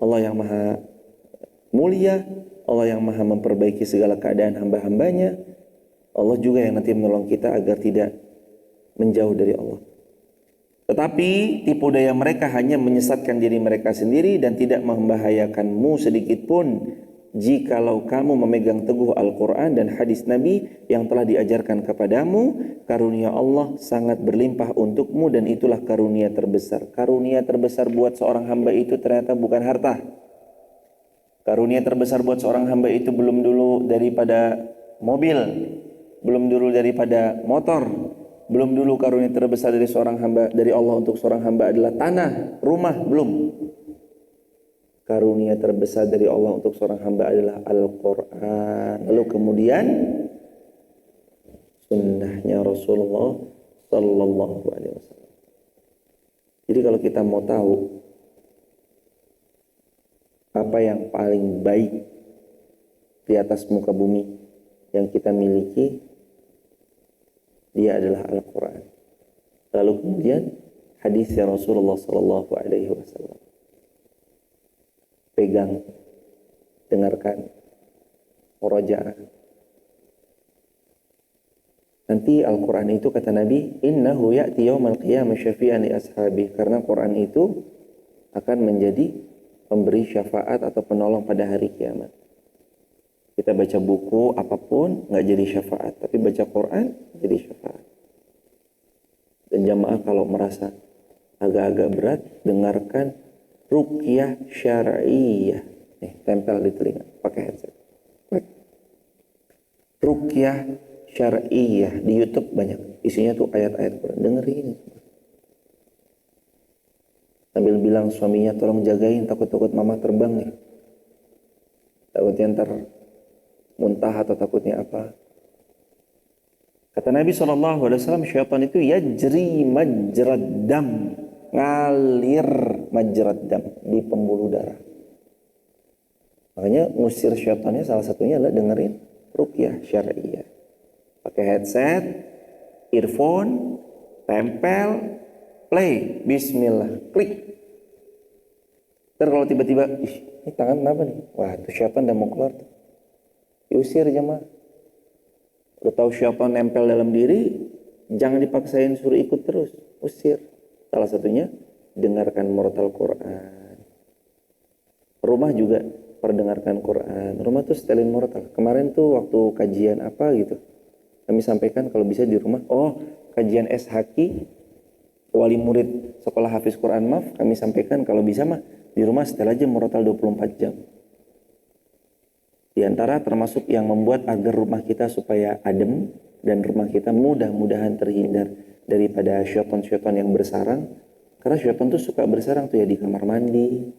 Allah yang maha mulia, Allah yang maha memperbaiki segala keadaan hamba-hambanya. Allah juga yang nanti menolong kita agar tidak menjauh dari Allah. Tetapi tipu daya mereka hanya menyesatkan diri mereka sendiri dan tidak membahayakanmu sedikit pun jikalau kamu memegang teguh Al-Quran dan hadis Nabi yang telah diajarkan kepadamu. Karunia Allah sangat berlimpah untukmu dan itulah karunia terbesar. Karunia terbesar buat seorang hamba itu ternyata bukan harta. Karunia terbesar buat seorang hamba itu belum dulu daripada mobil, belum dulu daripada motor, belum dulu karunia terbesar dari seorang hamba, dari Allah untuk seorang hamba adalah tanah, rumah, belum. Karunia terbesar dari Allah untuk seorang hamba adalah Al-Quran. Lalu kemudian sunnahnya Rasulullah Sallallahu Alaihi Wasallam. Jadi kalau kita mau tahu apa yang paling baik di atas muka bumi yang kita miliki, dia adalah Al-Quran. Lalu kemudian hadisnya Rasulullah Sallallahu Alaihi Wasallam. Pegang, dengarkan, murajaah. Nanti Al-Quran itu kata Nabi, innahu ya'ti yawmal qiyamah syafi'an li ashabi. Karena Quran itu akan menjadi pemberi syafaat atau penolong pada hari kiamat. Kita baca buku apapun nggak jadi syafaat, tapi baca Quran jadi syafaat. Dan jamaah kalau merasa agak-agak berat, dengarkan ruqyah syar'iyyah. Nih, tempel di telinga, pakai headset. Ruqyah syar'iyyah di YouTube banyak. Isinya tuh ayat-ayat Quran. Dengerin. Sambil bilang suaminya, tolong jagain, takut-takut mama terbang nih. Takutnya ntar muntah atau takutnya apa. Kata Nabi SAW, syaitan itu yajri majrad dam, ngalir majrad dam, di pembuluh darah. Makanya ngusir syaitannya salah satunya adalah dengerin ruqyah syar'iyyah. Pakai headset, earphone, tempel, play, bismillah, klik. Ntar kalau tiba-tiba, ini tangan kenapa nih? Wah, itu syaitan udah mau keluar tuh. Diusir jemaah. Udah tahu syaitan nempel dalam diri, jangan dipaksain suruh ikut terus, usir. Salah satunya dengarkan murotal Quran. Rumah juga perdengarkan Quran. Rumah tuh setelin murotal. Kemarin tuh waktu kajian apa gitu, kami sampaikan kalau bisa di rumah. Oh, kajian SHQ, wali murid sekolah hafiz Quran kami sampaikan kalau bisa mah di rumah setel aja murotal 24 jam. Di antara termasuk yang membuat agar rumah kita supaya adem dan rumah kita mudah-mudahan terhindar daripada syaitan-syaitan yang bersarang. Karena syaitan tuh suka bersarang tuh ya di kamar mandi,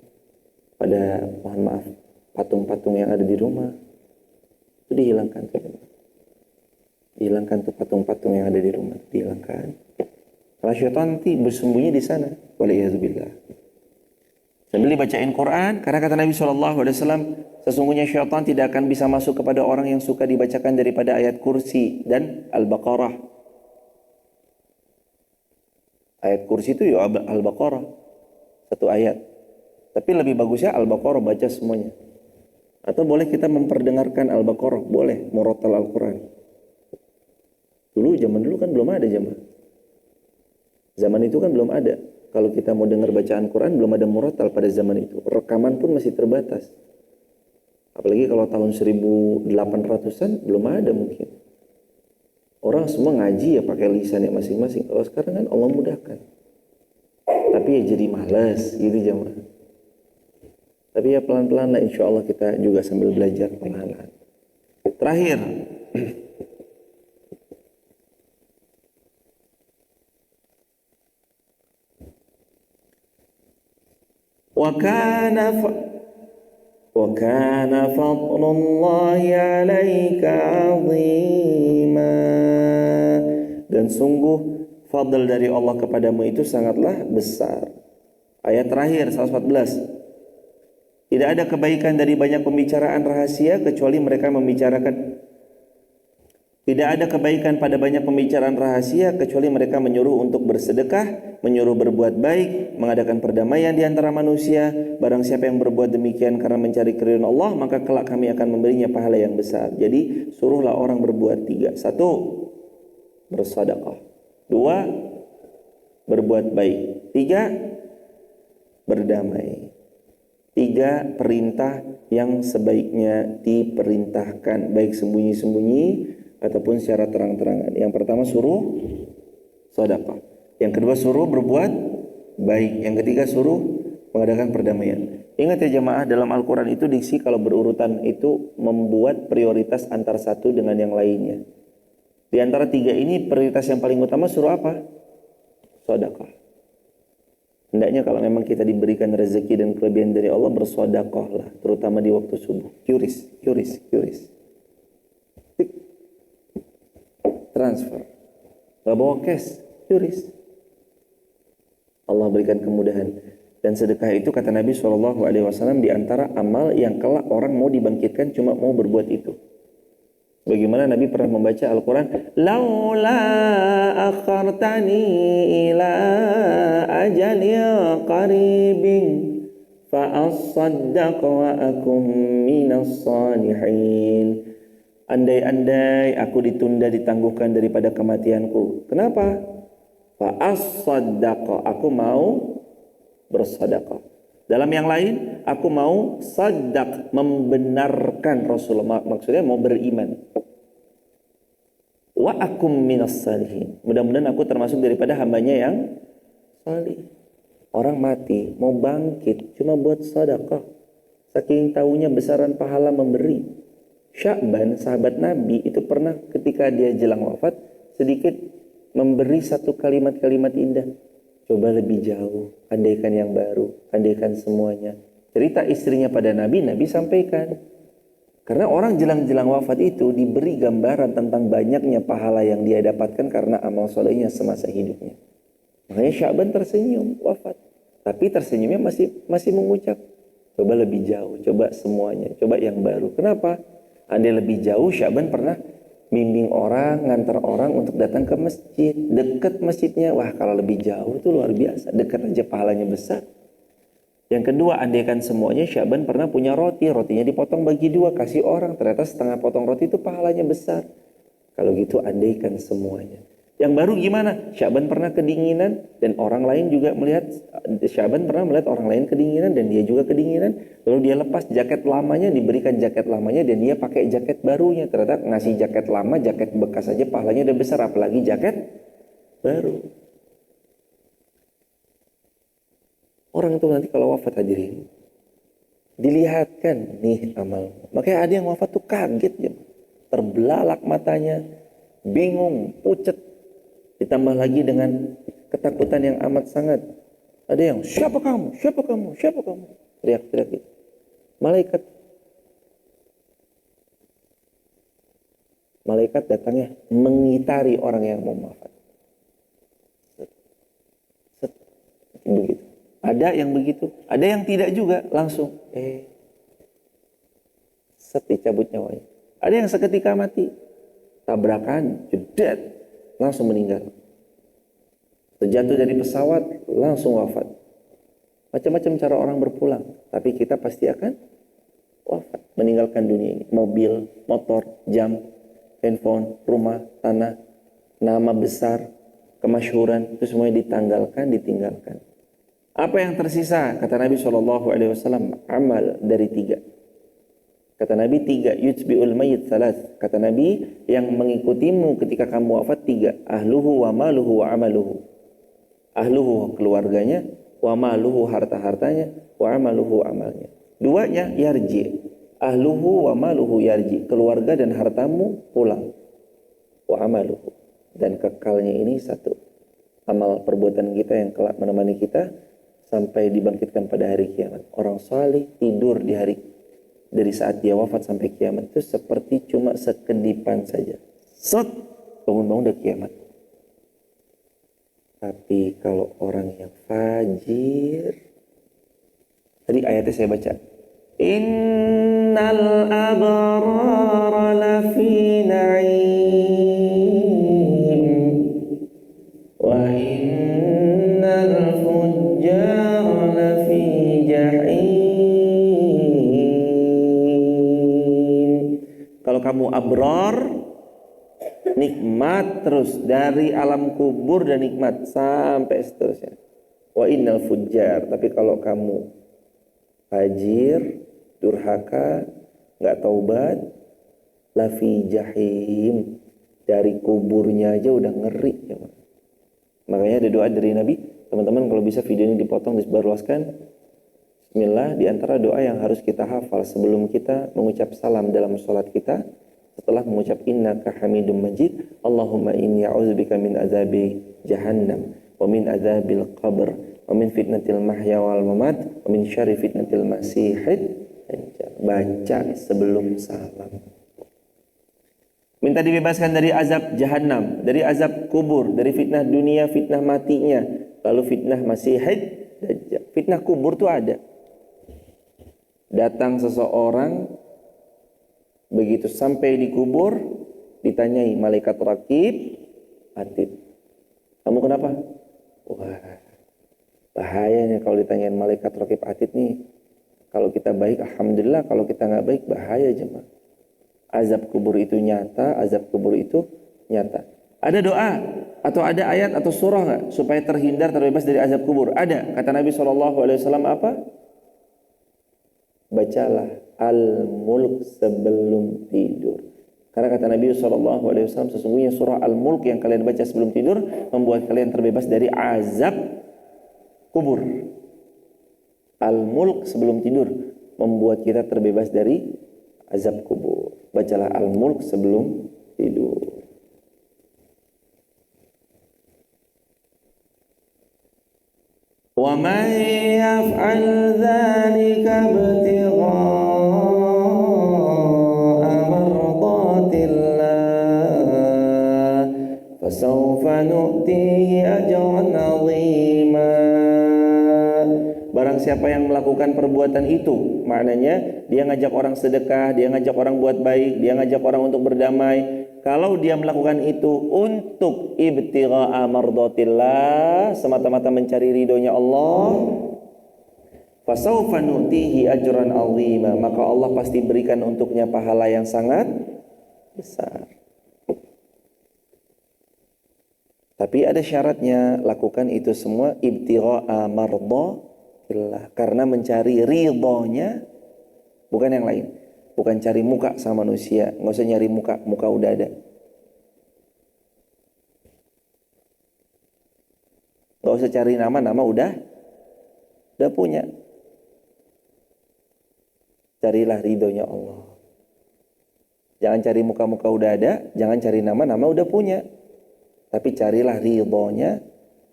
pada mohon maaf patung-patung yang ada di rumah. Itu dihilangkan tuh. Dihilangkan tuh patung-patung yang ada di rumah, dihilangkan. Karena syaitan nanti bersembunyi di sana. Waliyahzubillah. Sambil dibacain Quran, karena kata Nabi SAW, sesungguhnya syaitan tidak akan bisa masuk kepada orang yang suka dibacakan daripada ayat kursi dan Al-Baqarah. Ayat kursi itu ya Al-Baqarah, satu ayat. Tapi lebih bagusnya Al-Baqarah baca semuanya. Atau boleh kita memperdengarkan Al-Baqarah, boleh, murotal Al-Quran. Zaman dulu kan belum ada jemaah. Zaman itu kan belum ada. Kalau kita mau dengar bacaan Quran, belum ada murotal pada zaman itu. Rekaman pun masih terbatas. Apalagi kalau tahun 1800-an, belum ada mungkin. Orang semua ngaji ya pakai lisannya masing-masing. Kalau sekarang kan Allah mudahkan. Tapi ya jadi malas gitu jemaah. Tapi ya pelan-pelan lah, insya Allah kita juga sambil belajar pelan-pelan. Terakhir, wa kana fadlullahi 'alaika 'azima. Dan sungguh fadl dari Allah kepadamu itu sangatlah besar. Ayat terakhir 114. Tidak ada kebaikan dari banyak pembicaraan rahasia kecuali mereka membicarakan. Tidak ada kebaikan pada banyak pembicaraan rahasia kecuali mereka menyuruh untuk bersedekah, menyuruh berbuat baik, mengadakan perdamaian di antara manusia. Barang siapa yang berbuat demikian karena mencari keridhaan Allah, maka kelak kami akan memberinya pahala yang besar. Jadi suruhlah orang berbuat 3. 1, bersedekah. 2, berbuat baik. 3, berdamai. 3 perintah yang sebaiknya diperintahkan, baik sembunyi-sembunyi ataupun secara terang-terangan. Yang pertama suruh sedekah. Yang kedua suruh berbuat baik. Yang ketiga suruh mengadakan perdamaian. Ingat ya jemaah, dalam Al-Quran itu diksi kalau berurutan itu membuat prioritas antara satu dengan yang lainnya. Di antara 3 ini prioritas yang paling utama suruh apa? Sedekah. Hendaknya kalau memang kita diberikan rezeki dan kelebihan dari Allah, bersedekahlah, terutama di waktu subuh. Qris. Transfer. Gak bawa cash, qris. Allah berikan kemudahan. Dan sedekah itu kata Nabi SAW di antara amal yang kelak orang mau dibangkitkan cuma mau berbuat itu. Bagaimana Nabi pernah membaca Al-Quran, laula akhartani ila ajalin qaribin fa asaddaq wa akum minas salihin. Andai-andai aku ditunda, ditangguhkan daripada kematianku. Kenapa? Fa asaddaq, aku mau bersedekah. Dalam yang lain, aku mau sadaq, membenarkan Rasulullah, maksudnya mau beriman. Wa akum minas salihin, mudah-mudahan aku termasuk daripada hambanya yang salih. Orang mati mau bangkit cuma buat sedekah, saking tahunya besaran pahala memberi. Sya'ban, sahabat Nabi itu pernah ketika dia jelang wafat sedikit memberi satu kalimat-kalimat indah. Coba lebih jauh, andaikan yang baru, andaikan semuanya. Cerita istrinya pada Nabi, Nabi sampaikan. Karena orang jelang-jelang wafat itu diberi gambaran tentang banyaknya pahala yang dia dapatkan karena amal solehnya semasa hidupnya. Makanya Sya'ban tersenyum wafat. Tapi tersenyumnya masih mengucap, coba lebih jauh, coba semuanya, coba yang baru. Kenapa? Andai lebih jauh, Sya'ban pernah bimbing orang, ngantar orang untuk datang ke masjid. Dekat masjidnya, wah kalau lebih jauh itu luar biasa. Dekat aja pahalanya besar. Yang kedua, andaikan semuanya, Sya'ban pernah punya roti. Rotinya dipotong bagi 2, kasih orang. Ternyata setengah potong roti itu pahalanya besar. Kalau gitu andaikan semuanya. Yang baru gimana? Sya'ban pernah kedinginan dan orang lain juga melihat. Sya'ban pernah melihat orang lain kedinginan dan dia juga kedinginan. Lalu dia lepas jaket lamanya, diberikan jaket lamanya dan dia pakai jaket barunya. Ternyata ngasih jaket lama, jaket bekas aja pahalanya udah besar, apalagi jaket baru. Orang itu nanti kalau wafat hadirin, dilihatkan nih amal. Makanya ada yang wafat tuh kaget ya. Terbelalak matanya, bingung, pucet. Ditambah lagi dengan ketakutan yang amat sangat. Ada yang, siapa kamu? Siapa kamu? Siapa kamu? Teriak-teriak gitu. Malaikat datangnya mengitari orang yang mau wafat. Begitu. Ada yang begitu, ada yang tidak juga, langsung dicabut nyawanya. Ada yang seketika mati, tabrakan, jedet, langsung meninggal. Terjatuh dari pesawat, langsung wafat. Macam-macam cara orang berpulang, tapi kita pasti akan wafat, meninggalkan dunia ini. Mobil, motor, jam, handphone, rumah, tanah, nama besar, kemasyhuran, itu semuanya ditinggalkan. Apa yang tersisa? Kata Nabi SAW, amal dari 3. Kata Nabi 3, yutbi'ul mayyit 3. Kata Nabi, yang mengikutimu ketika kamu wafat 3. Ahluhu wa maluhu wa amaluhu. Ahluhu keluarganya, wa maluhu harta-hartanya, wa amaluhu amalnya. Duanya yarji, ahluhu wa maluhu yarji, keluarga dan hartamu pulang, wa amaluhu, dan kekalnya ini satu, amal perbuatan kita yang kelak menemani kita sampai dibangkitkan pada hari kiamat. Orang salih tidur di hari dari saat dia wafat sampai kiamat itu seperti cuma sekedipan saja. Set, bangun-bangun udah kiamat. Tapi kalau orang yang fajir, tadi ayatnya saya baca, innal abrara lafi na'im wa innal fujjara lafi jahim. Kalau kamu abrar, nikmat terus dari alam kubur dan nikmat sampai seterusnya. Wa innal fujjar, tapi kalau kamu fajir, durhaka, nggak taubat, lafi jahim, dari kuburnya aja udah ngeri ya. Makanya ada doa dari Nabi, teman-teman kalau bisa video ini dipotong disebarluaskan. Bismillah, di antara doa yang harus kita hafal sebelum kita mengucap salam dalam sholat kita, setelah mengucap innaka hamidum majid, Allahumma inni a'udzubika min azabi jahannam wa min azabil qabr wa min fitnatil mahya wal mamat wa min syarri fitnatil masihid dajjal. Baca sebelum salam. Minta dibebaskan dari azab jahannam, dari azab kubur, dari fitnah dunia, fitnah matinya, lalu fitnah masihid dajjal. Fitnah kubur tuh ada. Datang seseorang, begitu sampai di kubur, ditanyai malaikat rakib atid, kamu kenapa? Wah, bahayanya kalau ditanyain malaikat rakib atid nih. Kalau kita baik, alhamdulillah. Kalau kita nggak baik, bahaya jemaah. Azab kubur itu nyata, azab kubur itu nyata. Ada doa atau ada ayat atau surah nggak supaya terhindar, terbebas dari azab kubur? Ada. Kata Nabi SAW apa? Bacalah Al-Mulk sebelum tidur. Karena kata Nabi SAW, sesungguhnya surah Al-Mulk yang kalian baca sebelum tidur membuat kalian terbebas dari azab kubur. Al-Mulk sebelum tidur membuat kita terbebas dari azab kubur. Bacalah Al-Mulk sebelum tidur. Wa man yaf'al dzalika fasawfa nu'tihi ajran 'azima. Barang siapa yang melakukan perbuatan itu, maknanya dia ngajak orang sedekah, dia ngajak orang buat baik, dia ngajak orang untuk berdamai. Kalau dia melakukan itu untuk ibtigha'a mardatillah, semata-mata mencari ridhonya Allah, fasawfa nu'tihi ajran 'azima, maka Allah pasti berikan untuknya pahala yang sangat besar. Tapi ada syaratnya, lakukan itu semua ibtigha'a mardatillah, karena mencari ridhonya, bukan yang lain. Bukan cari muka sama manusia. Nggak usah nyari muka, muka udah ada. Nggak usah cari nama, nama udah punya. Carilah ridhonya Allah. Jangan cari muka-muka udah ada, jangan cari nama, nama udah punya. Tapi carilah ridhonya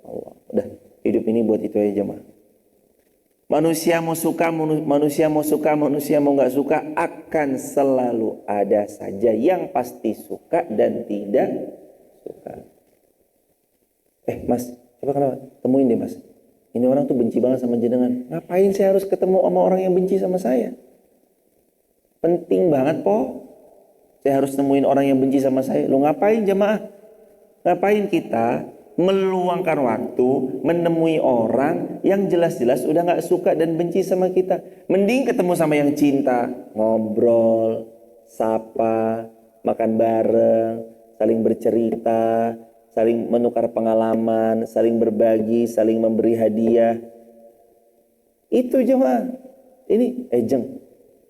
Allah. Udah, hidup ini buat itu aja jemaah. Manusia mau suka, manusia mau suka, manusia mau nggak suka, akan selalu ada saja yang pasti suka dan tidak suka. Mas, coba kenapa? Temuin deh mas. Ini orang tuh benci banget sama jenengan. Ngapain saya harus ketemu sama orang yang benci sama saya? Penting banget po. Saya harus temuin orang yang benci sama saya. Lu ngapain jemaah? Ngapain kita meluangkan waktu menemui orang yang jelas-jelas udah gak suka dan benci sama kita? Mending ketemu sama yang cinta, ngobrol, sapa, makan bareng, saling bercerita, saling menukar pengalaman, saling berbagi, saling memberi hadiah. Itu jemaah. Ini Jeng,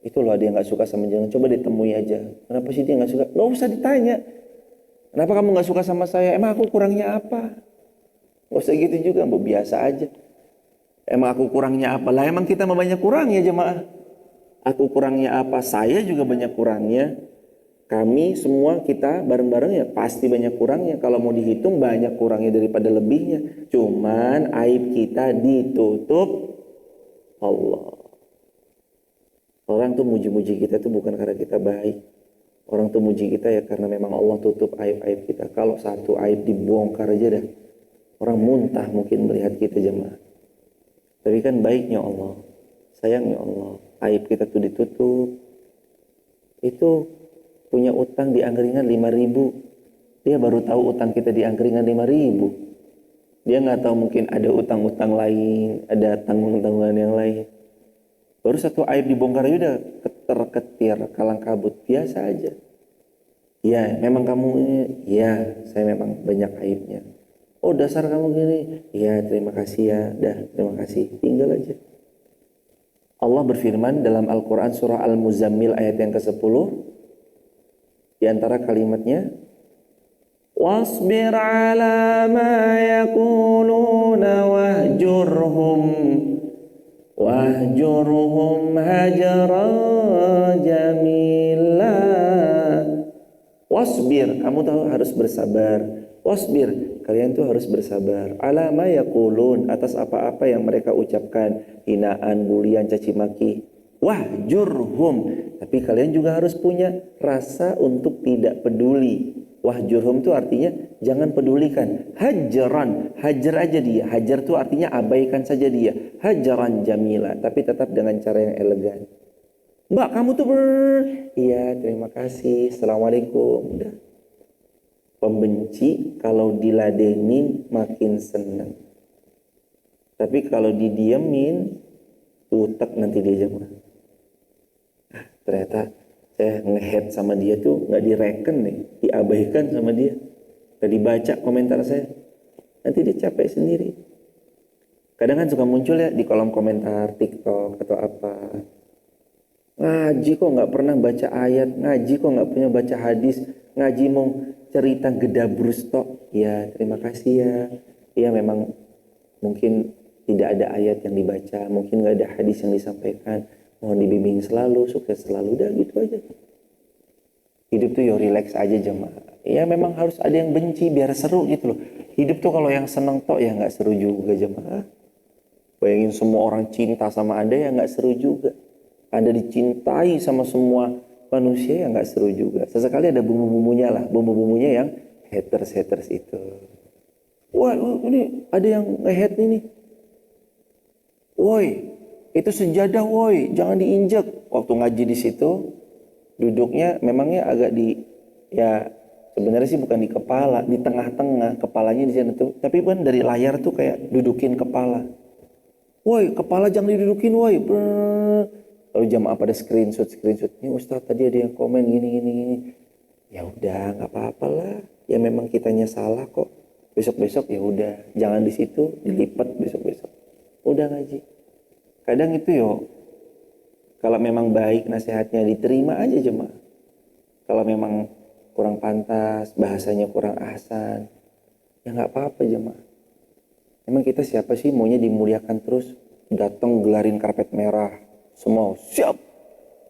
itu loh dia gak suka sama Jeng, coba ditemui aja. Kenapa sih dia gak suka? Gak usah ditanya. Kenapa kamu gak suka sama saya? Emang aku kurangnya apa? Gak usah gitu juga, biasa aja. Emang aku kurangnya apa? Lah emang kita mah banyak kurangnya jemaah. Aku kurangnya apa? Saya juga banyak kurangnya. Kami semua kita bareng-bareng ya pasti banyak kurangnya. Kalau mau dihitung banyak kurangnya daripada lebihnya. Cuman aib kita ditutup Allah. Orang tuh muji-muji kita tuh bukan karena kita baik. Orang tuh muji kita ya karena memang Allah tutup aib-aib kita. Kalau satu aib dibongkar aja dah, orang muntah mungkin melihat kita jemaah. Tapi kan baiknya Allah, sayangnya Allah, aib kita tuh ditutup. Itu punya utang di angkringan 5.000. Dia baru tahu utang kita di angkringan 5.000. Dia nggak tahu mungkin ada utang-utang lain, ada tanggung-tanggungan yang lain. Baru satu aib dibongkar aja udah ketir-ketir, kalang kabut, biasa aja. Ya, memang kamu ini, ya saya memang banyak aibnya. Oh dasar kamu gini, ya terima kasih ya, dah terima kasih, tinggal aja. Allah berfirman dalam Al-Quran surah Al-Muzammil ayat yang ke-10, di antara kalimatnya, wasbir ala ma yakuluna wahjurhum hajra jamila. Wasbir, kamu tahu harus bersabar. Wasbir, kalian tuh harus bersabar. Ala ma yaqulun, atas apa-apa yang mereka ucapkan, hinaan, bulian, caci maki. Wahjurhum, tapi kalian juga harus punya rasa untuk tidak peduli. Wahjurhum itu artinya jangan pedulikan. Hajaran, hajar aja dia. Hajar itu artinya abaikan saja dia. Hajaran jamila, tapi tetap dengan cara yang elegan. Mbak, kamu tuh iya, terima kasih. Assalamualaikum. Udah. Pembenci kalau diladenin makin senang. Tapi kalau didiemin, utek nanti dia jemaah. Ternyata saya nge-head sama dia tuh nggak direken nih, diabaikan sama dia, nggak dibaca komentar saya. Nanti dia capek sendiri. Kadang kan suka muncul ya di kolom komentar TikTok atau apa. Ngaji kok nggak pernah baca ayat, ngaji kok nggak punya baca hadis, ngaji mau cerita gedabrus tok. Ya terima kasih ya. Ya memang mungkin tidak ada ayat yang dibaca, mungkin nggak ada hadis yang disampaikan. Mohon dibimbing selalu, sukses selalu, udah gitu aja. Hidup tuh ya relax aja jemaah. Ya memang harus ada yang benci biar seru gitu loh. Hidup tuh kalau yang seneng tok ya nggak seru juga jemaah. Bayangin semua orang cinta sama Anda ya nggak seru juga. Anda dicintai sama semua manusia ya nggak seru juga. Sesekali ada bumbu-bumbunya lah, bumbu-bumbunya yang haters itu. Wah ini ada yang nge-hate nih. Woi, itu sejadah woi, jangan diinjak. Waktu ngaji di situ, duduknya memangnya agak ya sebenarnya sih bukan di kepala, di tengah-tengah, kepalanya di sana tuh. Tapi kan dari layar tuh kayak dudukin kepala. Woi, kepala jangan didudukin woi. Lalu jamaah pada screenshot. Ini Ustaz tadi ada yang komen gini. Ya udah, nggak apa-apa lah. Ya memang kitanya salah kok. Besok-besok ya udah, jangan di situ, dilipat besok-besok. Udah ngaji. Kadang itu kalau memang baik nasihatnya diterima aja jemaah. Kalau memang kurang pantas, bahasanya kurang ahsan, ya nggak apa-apa jemaah. Emang kita siapa sih maunya dimuliakan terus? Datang gelarin karpet merah, semua siap.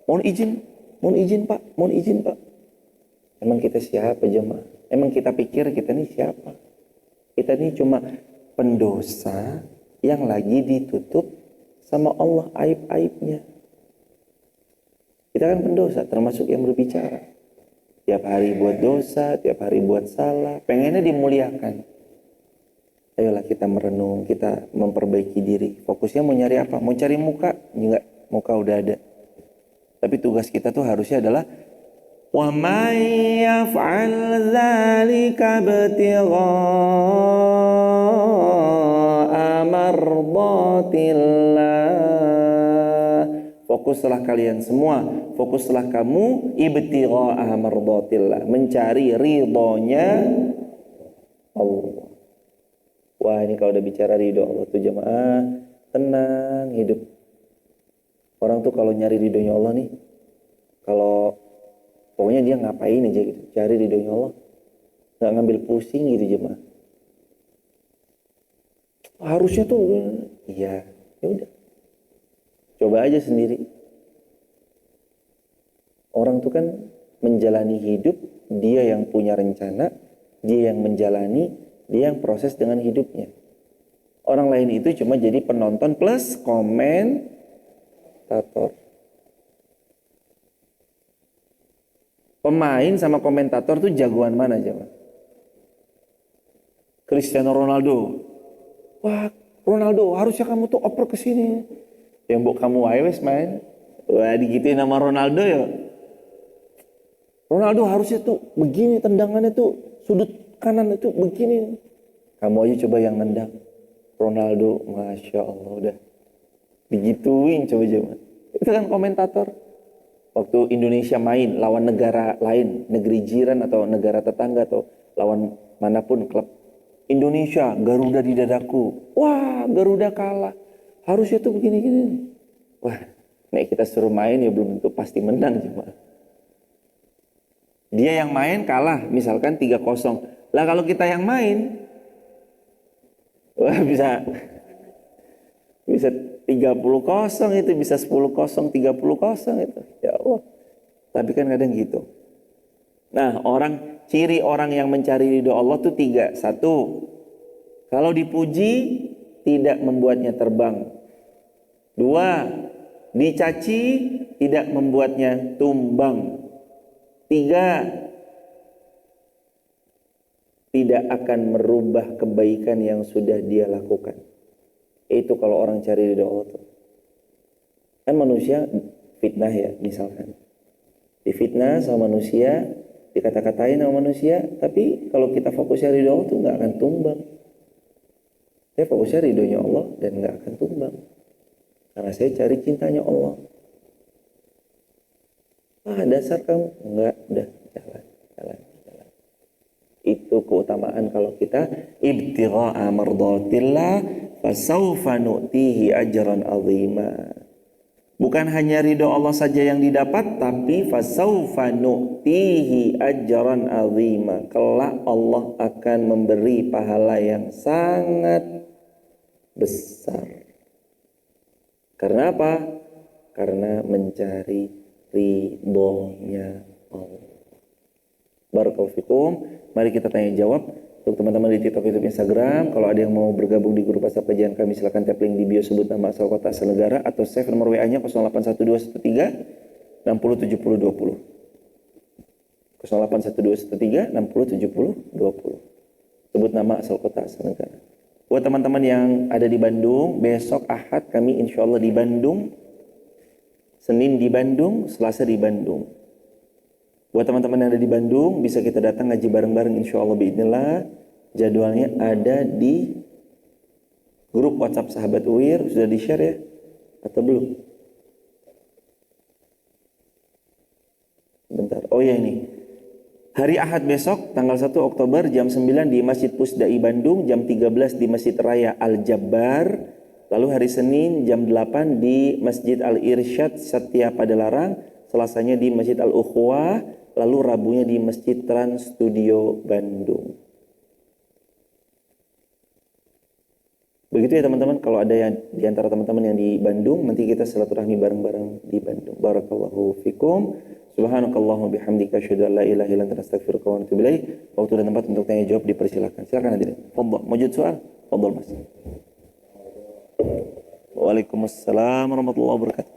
Mohon izin pak. Emang kita siapa jemaah? Emang kita pikir kita ini siapa? Kita ini cuma pendosa yang lagi ditutup sama Allah aib-aibnya. Kita kan pendosa, termasuk yang berbicara. Tiap hari buat dosa, tiap hari buat salah, pengennya dimuliakan. Ayolah kita merenung, kita memperbaiki diri. Fokusnya mau nyari apa? Mau cari muka? Enggak, muka udah ada. Tapi tugas kita tuh harusnya adalah wa may yaf'al dzalika ibtigha'a mardatillah. Fokuslah kalian semua, fokuslah kamu ibtigha'a mardatillah, mencari ridhonya Allah. Wah ini kalau udah bicara ridho Allah tuh jemaah, tenang hidup. Orang tuh kalau nyari ridhonya Allah nih, kalau pokoknya dia ngapain aja gitu, cari ridhonya Allah, nggak ngambil pusing gitu jemaah. Harusnya tuh, iya Ya udah. Coba aja sendiri. Orang tuh kan menjalani hidup, dia yang punya rencana, dia yang menjalani, dia yang proses dengan hidupnya. Orang lain itu cuma jadi penonton plus komentator. Pemain sama komentator tuh jagoan mana coba? Cristiano Ronaldo. Wah, Ronaldo harusnya kamu tuh oper ke sini. Yang mbok kamu wae wes main. Wah, digituin nama Ronaldo ya. Ronaldo harusnya tuh begini tendangannya tuh sudut kanan itu begini. Kamu aja coba yang nendang. Ronaldo, Masya Allah udah digituin coba. Itu kan komentator. Waktu Indonesia main lawan negara lain, negeri jiran atau negara tetangga atau lawan manapun klub. Indonesia, Garuda di dadaku. Wah, Garuda kalah. Harusnya tuh begini-gini. Wah, nek kita suruh main ya belum tentu pasti menang cuma. Dia yang main kalah, misalkan 3-0. Lah kalau kita yang main, wah bisa 30-0 itu, bisa 10-0, 30-0 itu. Ya Allah. Tapi kan kadang gitu. Nah, ciri orang yang mencari ridho Allah tuh 3. 1, kalau dipuji tidak membuatnya terbang. 2, dicaci tidak membuatnya tumbang. 3, tidak akan merubah kebaikan yang sudah dia lakukan. Itu kalau orang cari ridho Allah tuh. Kan manusia fitnah ya, misalkan. Difitnah sama manusia, dikata-katain sama manusia, tapi kalau kita fokusnya ridho Allah tuh nggak akan tumbang. Saya fokusnya ridhonya Allah dan nggak akan tumbang. Karena saya cari cintanya Allah. Dasar kamu enggak, udah jalan. Itu keutamaan kalau kita ibtigha'a mardatillah fasawfa nu'tihi ajran 'azima. Bukan hanya ridho Allah saja yang didapat, tapi fasawfa nu'tihi ajran 'azima. Kelak Allah akan memberi pahala yang sangat besar. Karena apa? Karena mencari ridhonya Allah. Barakallahu fikum. Mari kita tanya jawab untuk teman-teman di TikTok, YouTube, Instagram. Kalau ada yang mau bergabung di grup WhatsApp kajian kami, silakan tap link di bio, sebut nama, asal kota, asal negara, atau save nomor WA-nya 081213 607020. 081213 607020. Sebut nama, asal kota, asal negara. Buat teman-teman yang ada di Bandung, besok Ahad kami insya Allah di Bandung, Senin di Bandung, Selasa di Bandung. Buat teman-teman yang ada di Bandung, bisa kita datang ngaji bareng-bareng insya Allah biidznillah. Jadwalnya ada di grup WhatsApp Sahabat UIR. Sudah di-share ya? Atau belum? Bentar. Oh ya ini. Hari Ahad besok, tanggal 1 Oktober, jam 9 di Masjid Pusdai Bandung, jam 13 di Masjid Raya Al-Jabbar. Lalu hari Senin, jam 8 di Masjid Al-Irsyad Satya Padalarang. Selasanya di Masjid Al-Ukhwah. Lalu Rabunya di Masjid Trans Studio Bandung. Begitu ya teman-teman. Kalau ada yang di antara teman-teman yang di Bandung, nanti kita silaturahmi bareng-bareng di Bandung. Barakallahu fikum. Subhanakallahumma bihamdika asyhadu an la ilaha illa anta astaghfiruka wa atubu ilaik. Waktu dan tempat untuk tanya jawab dipersilakan. Silakan hadirin. Fadhal. Mujud soal? Fadhal Mas. Waalaikumsalam warahmatullahi wabarakatuh.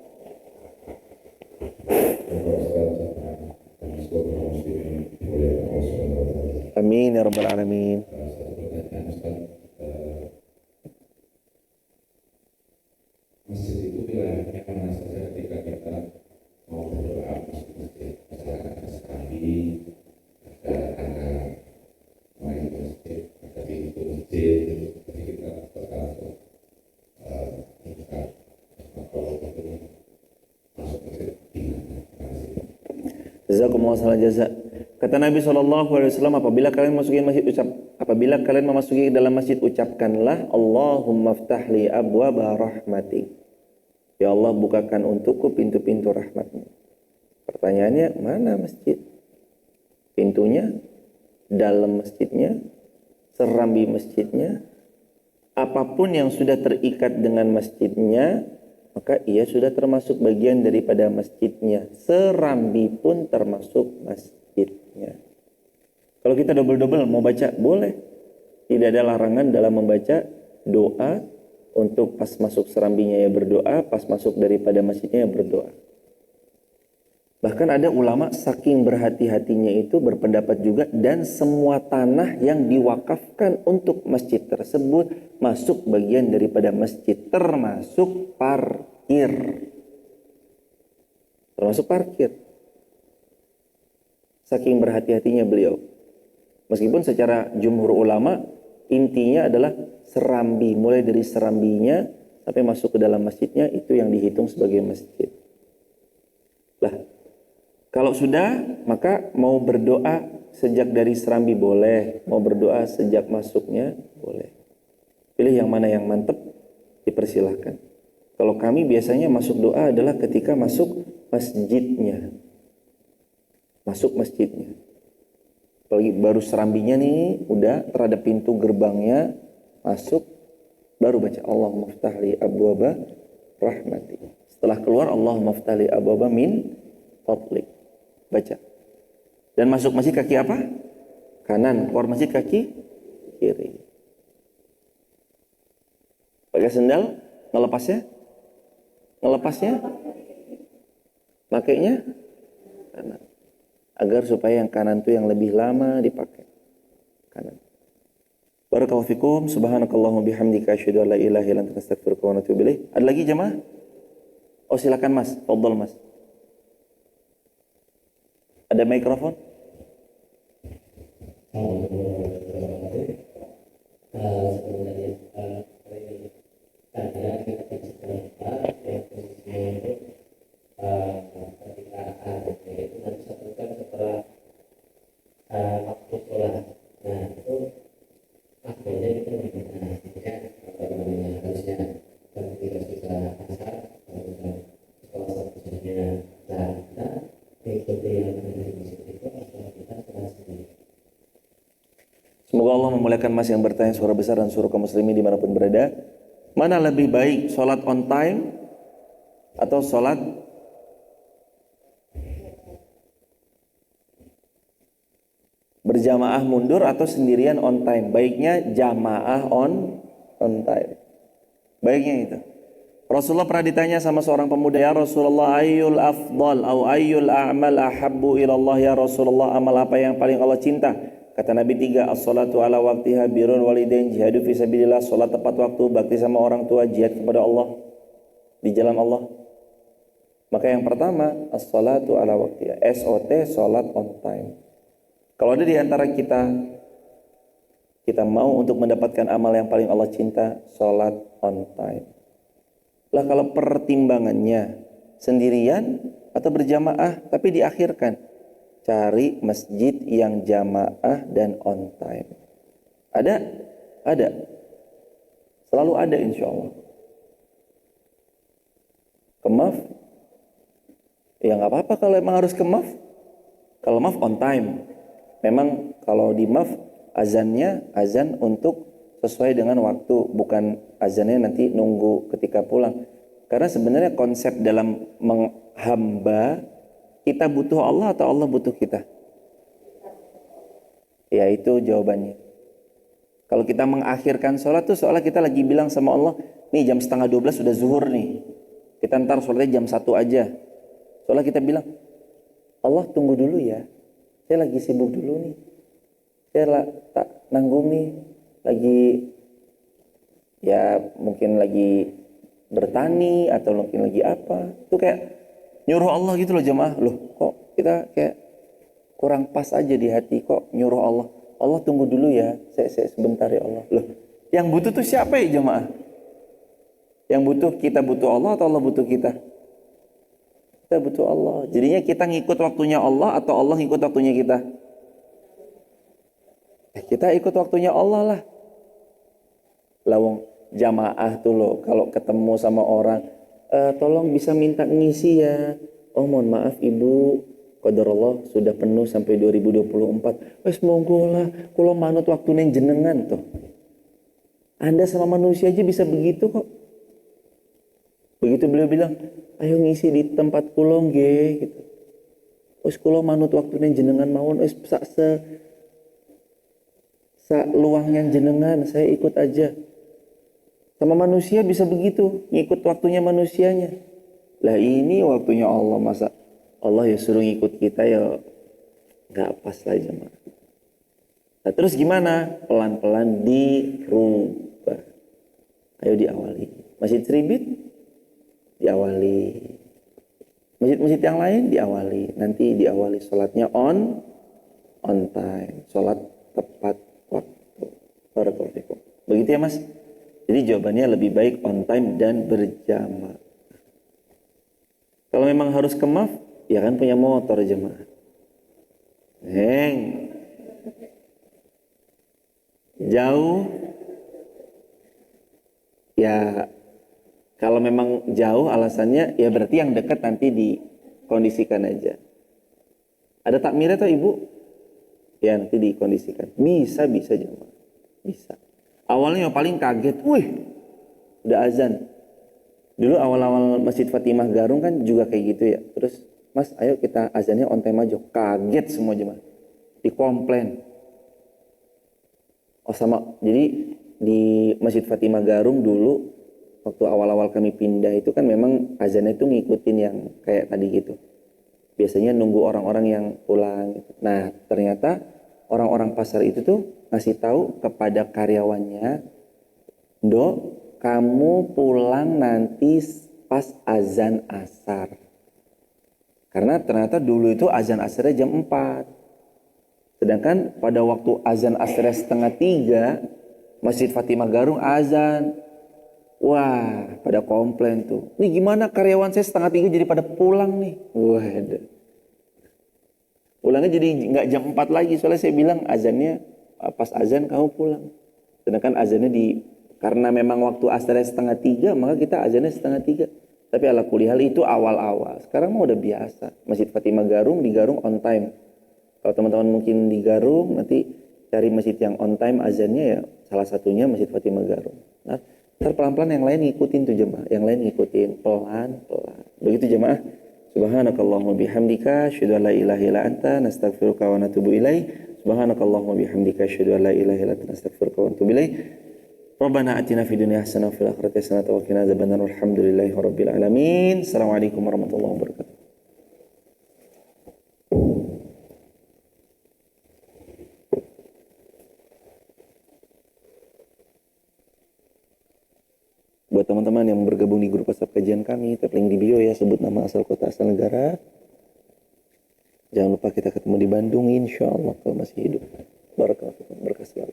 Amin ya rabbal alamin. Masjid itu pilihannya mana saja ketika kita mau berdoa masjid. Misalkan sekali ada tangga main masjid, ada pintu masjid, jadi kita bakal buka kalau masuk masjid gimana? Jazakumullah khairan jazak. Kata Nabi SAW, apabila kalian memasuki dalam masjid, ucapkanlah Allahumma ftahli abwaba rahmatik. Ya Allah, bukakan untukku pintu-pintu rahmatmu. Pertanyaannya, mana masjid? Pintunya, dalam masjidnya, serambi masjidnya, apapun yang sudah terikat dengan masjidnya, maka ia sudah termasuk bagian daripada masjidnya. Serambi pun termasuk masjidnya. Kalau kita double-double mau baca, boleh. Tidak ada larangan dalam membaca doa untuk pas masuk serambinya ya berdoa, pas masuk daripada masjidnya ya berdoa. Bahkan ada ulama saking berhati-hatinya itu berpendapat juga, dan semua tanah yang diwakafkan untuk masjid tersebut masuk bagian daripada masjid, termasuk parkir. Termasuk parkir. Saking berhati-hatinya beliau. Meskipun secara jumhur ulama intinya adalah serambi, mulai dari serambinya sampai masuk ke dalam masjidnya itu yang dihitung sebagai masjid. Lah, kalau sudah, maka mau berdoa sejak dari serambi boleh, mau berdoa sejak masuknya boleh. Pilih yang mana yang mantep, dipersilahkan. Kalau kami biasanya masuk doa adalah ketika masuk masjidnya. Masuk masjidnya. Apalagi baru serambinya nih, udah terhadap pintu gerbangnya, masuk, baru baca Allahumma ftahli abwaba rahmati. Setelah keluar Allahumma ftahli abwaba min fadlik. Baca. Dan masuk masjid kaki apa? Kanan. Keluar masjid kaki kiri. Pakai sendal, ngelepasnya? Ngelepasnya? Makainya? Kanan. Agar supaya yang kanan itu yang lebih lama dipakai. Kanan. Barakallahu fikum, subhanakallahumma bihamdika asyhadu an la ilaha illa anta astaghfiruka wa atubu ilaik. Ada lagi jemaah? Oh silakan Mas, fadhil Mas. Ada mikrofon? Semoga Allah memuliakan Mas yang bertanya suara besar dan suruh kaum muslimin dimanapun berada. Mana lebih baik, sholat on time atau sholat berjamaah mundur atau sendirian on time? Baiknya jamaah on time. Baiknya itu. Rasulullah pernah ditanya sama seorang pemuda, ya Rasulullah, ayyul afdal atau ayyul a'mal ahabbu ilallah ya Rasulullah, amal apa yang paling Allah cinta? Kata Nabi 3, as-salatu ala waqtiha, birrul walidain, jihadu fi sabilillah, salat tepat waktu, bakti sama orang tua, jihad kepada Allah di jalan Allah. Maka yang pertama, as-salatu ala waqtiha, SOT, salat on time. Kalau ada di antara kita mau untuk mendapatkan amal yang paling Allah cinta, salat on time. Lah kalau pertimbangannya sendirian atau berjamaah tapi diakhirkan, cari masjid yang jamaah dan on time. Ada? Ada. Selalu ada insya Allah. Kemaf? Ya nggak apa-apa kalau emang harus kemaf. Kalau maf on time. Memang kalau di maf azannya azan untuk sesuai dengan waktu, bukan azannya nanti nunggu ketika pulang. Karena sebenarnya konsep dalam menghamba, kita butuh Allah atau Allah butuh kita? Ya itu jawabannya. Kalau kita mengakhirkan sholat tuh seolah kita lagi bilang sama Allah, nih jam 11:30 sudah zuhur nih, kita ntar sholatnya jam 1 aja. Seolah kita bilang, Allah tunggu dulu ya, saya lagi sibuk dulu nih, saya tak nanggung nih, lagi ya mungkin lagi bertani atau mungkin lagi apa. Itu kayak nyuruh Allah gitu loh jemaah. Loh kok kita kayak kurang pas aja di hati, kok nyuruh Allah. Allah tunggu dulu ya, saya sebentar ya Allah. Loh, yang butuh tuh siapa ya jemaah? Yang butuh, kita butuh Allah atau Allah butuh kita? Kita butuh Allah. Jadinya kita ngikut waktunya Allah atau Allah ngikut waktunya kita? Kita ikut waktunya Allah lah. Lawang jamaah tuh loh, kalau ketemu sama orang, tolong bisa minta ngisi ya. Oh mohon maaf ibu, qadarullah sudah penuh sampai 2024. Wes monggo lah, kula manut waktune jenengan tuh. Anda sama manusia aja bisa begitu kok. Begitu beliau bilang, ayo ngisi di tempat kula nggih gitu. Wis kula manut waktune jenengan mawon, wis sa luangnya jenengan, saya ikut aja. Sama manusia bisa begitu, ngikut waktunya manusianya. Lah ini waktunya Allah, masa Allah ya suruh ngikut kita ya nggak pas lah jemaah. Nah, terus gimana? Pelan-pelan dirubah. Ayo diawali. Masjid Tribit diawali. Masjid-masjid yang lain diawali. Nanti diawali sholatnya on time. Sholat tepat waktu. Barakallahu fikum. Begitu ya Mas? Jadi jawabannya lebih baik on time dan berjamaah. Kalau memang harus ke MAF, ya kan punya motor jemaah. Jauh, ya kalau memang jauh alasannya, ya berarti yang dekat nanti dikondisikan aja. Ada takmir atau ibu? Ya nanti dikondisikan. Bisa jemaah. Bisa. Awalnya yang paling kaget, wih, udah azan. Dulu awal-awal Masjid Fatimah Garung kan juga kayak gitu ya. Terus, Mas, ayo kita azannya on time aja. Kaget semua jemaah. Dikomplain. Oh sama, jadi di Masjid Fatimah Garung dulu, waktu awal-awal kami pindah itu kan memang azannya itu ngikutin yang kayak tadi gitu. Biasanya nunggu orang-orang yang pulang. Nah, ternyata orang-orang pasar itu tuh ngasih tahu kepada karyawannya, Dok, kamu pulang nanti pas azan asar. Karena ternyata dulu itu azan asarnya jam 4. Sedangkan pada waktu azan asarnya setengah 3, Masjid Fatimah Garung azan. Wah, pada komplain tuh. Ini gimana karyawan saya setengah 3 jadi pada pulang nih. Wah, pulangnya jadi nggak jam 4 lagi. Soalnya saya bilang azannya pas azan kamu pulang. Sedangkan azannya karena memang waktu asarnya setengah 3, maka kita azannya setengah 3. Tapi ala kulli hal itu awal-awal. Sekarang mah udah biasa. Masjid Fatimah Garung, di Garung on time. Kalau teman-teman mungkin di Garung, nanti cari masjid yang on time azannya ya salah satunya Masjid Fatimah Garung. Nah, ntar pelan-pelan yang lain ngikutin tuh jemaah. Yang lain ngikutin pelan-pelan. Begitu jemaah. Subhanakallahumma bihamdika asyhadu an la ilaha illa anta nastaghfiruka wa natubu ilaik. Subhanakallahumma bihamdika asyhadu an la ilaha illa anta nastaghfiruka wa natubu ilaik. Rabbana atina fid dunya hasanah wa fil akhirati hasanah wa qina adzabannar. Walhamdulillahi rabbil alamin. Assalamualaikum warahmatullahi wabarakatuh. Buat teman-teman yang bergabung di grup WhatsApp kajian kami, tap link di bio ya, sebut nama, asal kota, asal negara. Jangan lupa kita ketemu di Bandung, insya Allah kalau masih hidup. Barakallahu fikum, berkah selalu.